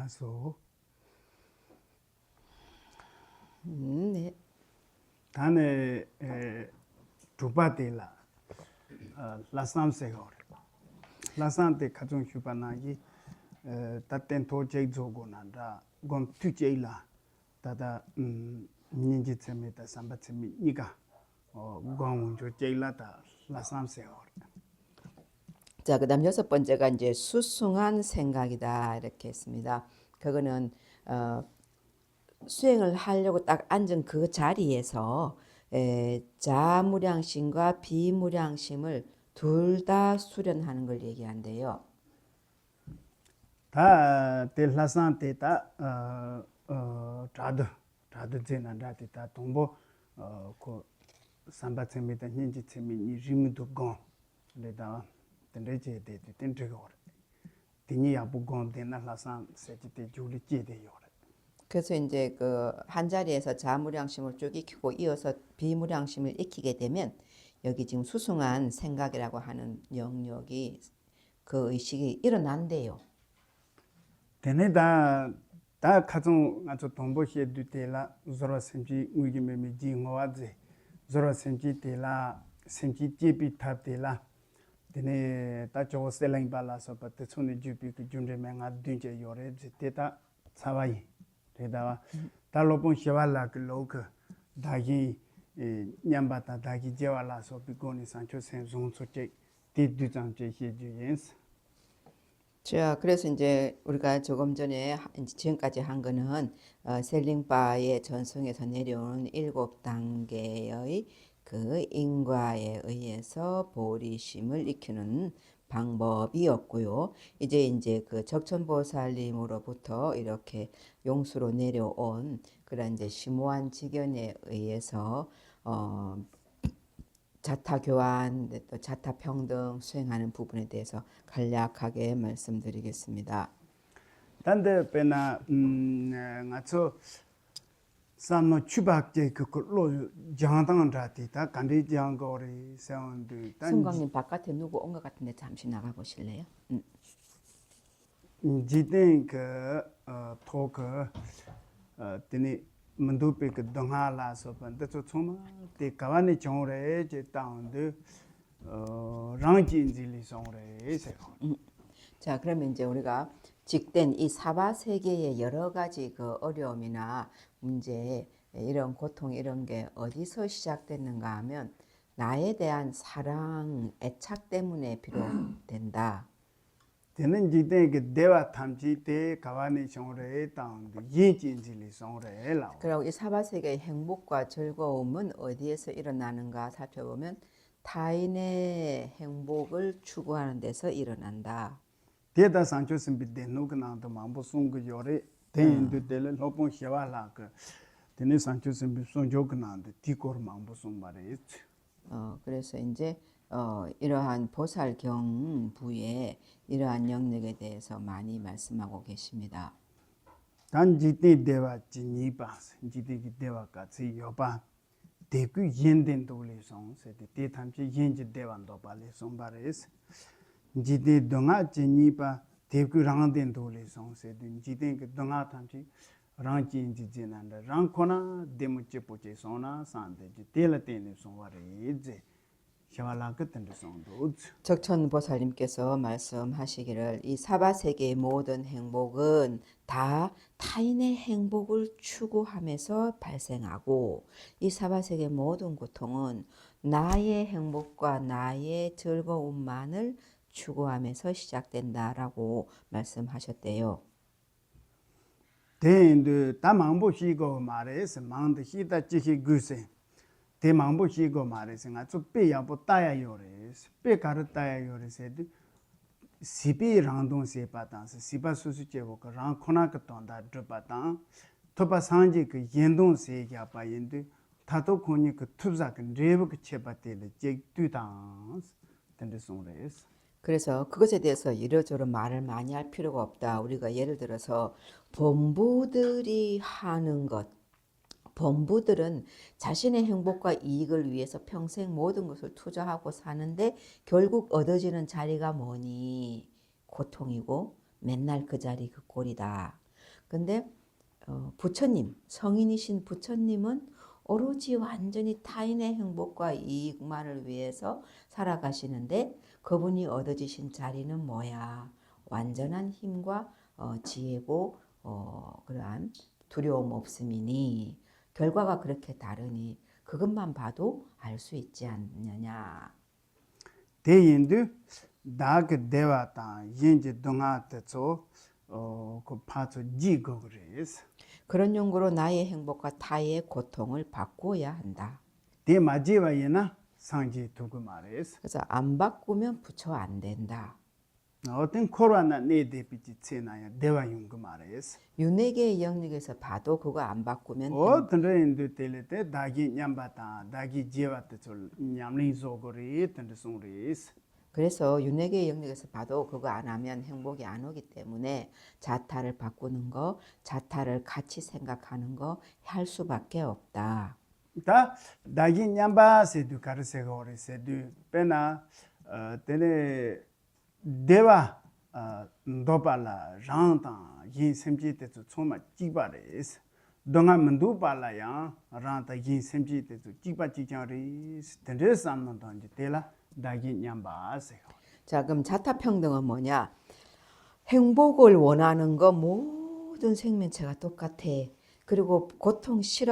나서 네. 단에 두바데라 라삼세고 라산테 가정 휴바나기 따텐 토제 조고난다 gon 투제라 다다 닌지 쳔메다 삼바쳔미 니가 gon운조 제일라다 라삼세고 자, 그다음 여섯 번째가 이제 수승한 생각이다 이렇게 했습니다. 그거는 수행을 하려고 딱 앉은 그 자리에서 자무량심과 비무량심을 둘 다 수련하는 걸 얘기한대요. 다 텔라산테다 자드 제난다티 다 동보 고 삼바쳔미다 닌지 쳔미 니 리무도 gon 레다 텐레제데 텐트고 티니 야부 gon 데나 라산 세티테 줄리 제데 요래 그래서 이제 그 한 자리에서 자무량심을 쭉 익히고 이어서 비무량심을 익히게 되면 여기 지금 수승한 생각이라고 하는 영역이 그 의식이 일어난대요. 데네다 다 가정 아주 동보시에 두텔라 우서라 sem지 우기메미 지ngo와제 우서라 sem지 테라 sem지 제비 탑텔라 데네 다 저거 셀링 발라서 버트 손에 주비 그 준레맹아 든제 요레 제테다 사와이 데다와 달로본 샤발라 그 로크 다기 냠바타 다기 제왈라서 비고니 산초 센종 소체 디두장제 시주엔스 자, 그래서 이제 우리가 조금 전에 이제 지금까지 한 거는 셀링바의 전승에서 내려오는 7단계의 그 인과에 의해서 보리심을 익히는 방법이었고요. 이제 그 적천보살님으로부터 이렇게 용수로 내려온 그런 이제 심오한 지견에 의해서 자타교환, 또 자타평등 수행하는 부분에 대해서 간략하게 말씀드리겠습니다. 단데 페나 ngacho samno chubakje 그로 장당한다티다 간디 장거리 사운드 성광님 바깥에 누구 온 것 같은데 잠시 나가 보실래요? 지된 그 토크 드니 문두페 그 동하라서 반데 초마 데 가와니 정래 제 다운드 랑진질리 송래 세고 자, 그러면 이제 우리가 직된 이 사바 세계의 여러 가지 그 어려움이나 문제, 이런 고통 이런 게 어디서 시작됐는가 하면 나에 대한 사랑, 애착 때문에 비롯된다. 되는 지대 그 대화 탐지 때 가와니 정래 다운드 예진질리 송래 라 그리고 이 사바 세계의 행복과 즐거움은 어디에서 일어나는가 살펴보면 타인의 행복을 추구하는 데서 일어난다. 대다 산초 심비데 누그나도 망보 송그 요래 대인도 될 로본 샤와라 그 되는 산초 심비 송조그나데 디코르 망보 송마레 그래서 이제 이러한 보살 경부에 이러한 영역에 대해서 많이 말씀하고 계십니다. 단지대 대화 진이바스 지디기 대화 같이 여바 대구 연된 돌리송 세대 대탐지 연지 대완도 발리 송바레스 지디 동아 진이바 대구 랑된 돌리송 세대 지디 그 동아 탐지 랑진지 지난다 랑코나 데무체 포체 소나 산데 지텔레테네 송바레즈 샤발라 같은 송도 적천보살님께서 말씀하시기를 이 사바세계의 모든 행복은 다 타인의 행복을 추구하면서 발생하고 이 사바세계의 모든 고통은 나의 행복과 나의 즐거움만을 추구하면서 시작된다라고 말씀하셨대요. 대인도 다망보시고 말해서 망도 시다 지시 구세 대망보시고 말해서 아주 빼야보 따야 요레스 빼가르 따야 요레세도 시비 랑동세 바탄스 시바 수수제고 랑 코나가 돈다 드바탄 토바 상지 그 연동세 야바인데 타도 코니 그 투자 그 레브 그 체바텔 제 뚜당스 된데 송레스 그래서 그것에 대해서 이러저러 말을 많이 할 필요가 없다. 우리가 예를 들어서 범부들이 하는 것, 범부들은 자신의 행복과 이익을 위해서 평생 모든 것을 투자하고 사는데 결국 얻어지는 자리가 뭐니? 고통이고 맨날 그 자리 그 꼴이다. 근데 부처님, 성인이신 부처님은 오로지 완전히 타인의 행복과 이익만을 위해서 살아가시는데 그분이 얻어지신 자리는 뭐야? 완전한 힘과 지혜고 그러한 두려움 없음이니 결과가 그렇게 다르니 그것만 봐도 알 수 있지 않느냐. 대인도 다그 대화다 인지 동아때서 그 파서 지고 그래서 그런 용구로 나의 행복과 타의 고통을 바꾸어야 한다. 대마지와이나 상지 두고 말해서 그래서 안 바꾸면 부처 안 된다. 어떤 코로나 내대비지 체나야 대화용 그 말해서 윤회계의 영역에서 봐도 그거 안 바꾸면 어떤人될 때 다기 냠바다 다기 지와때 줄 냠리소 그래 던데 송리스 그래서 윤회계의 영역에서 봐도 그거 안 하면 행복이 안 오기 때문에 자타를 바꾸는 거, 자타를 같이 생각하는 거 할 수밖에 없다. 다 다기 냠바세도 가르세가 오래세도 빼나 때네 대화 너발라 랑다 yin semji te zu choma jiba res donga mendu bala ya ranta yin semji te zu jiba jijan res tendre samnon don ji tela dagi nyamba se 자, 그럼 자타평등은 뭐냐? 행복을 원하는 거 모든 생명체가 똑같아. 그리고 고통 싫어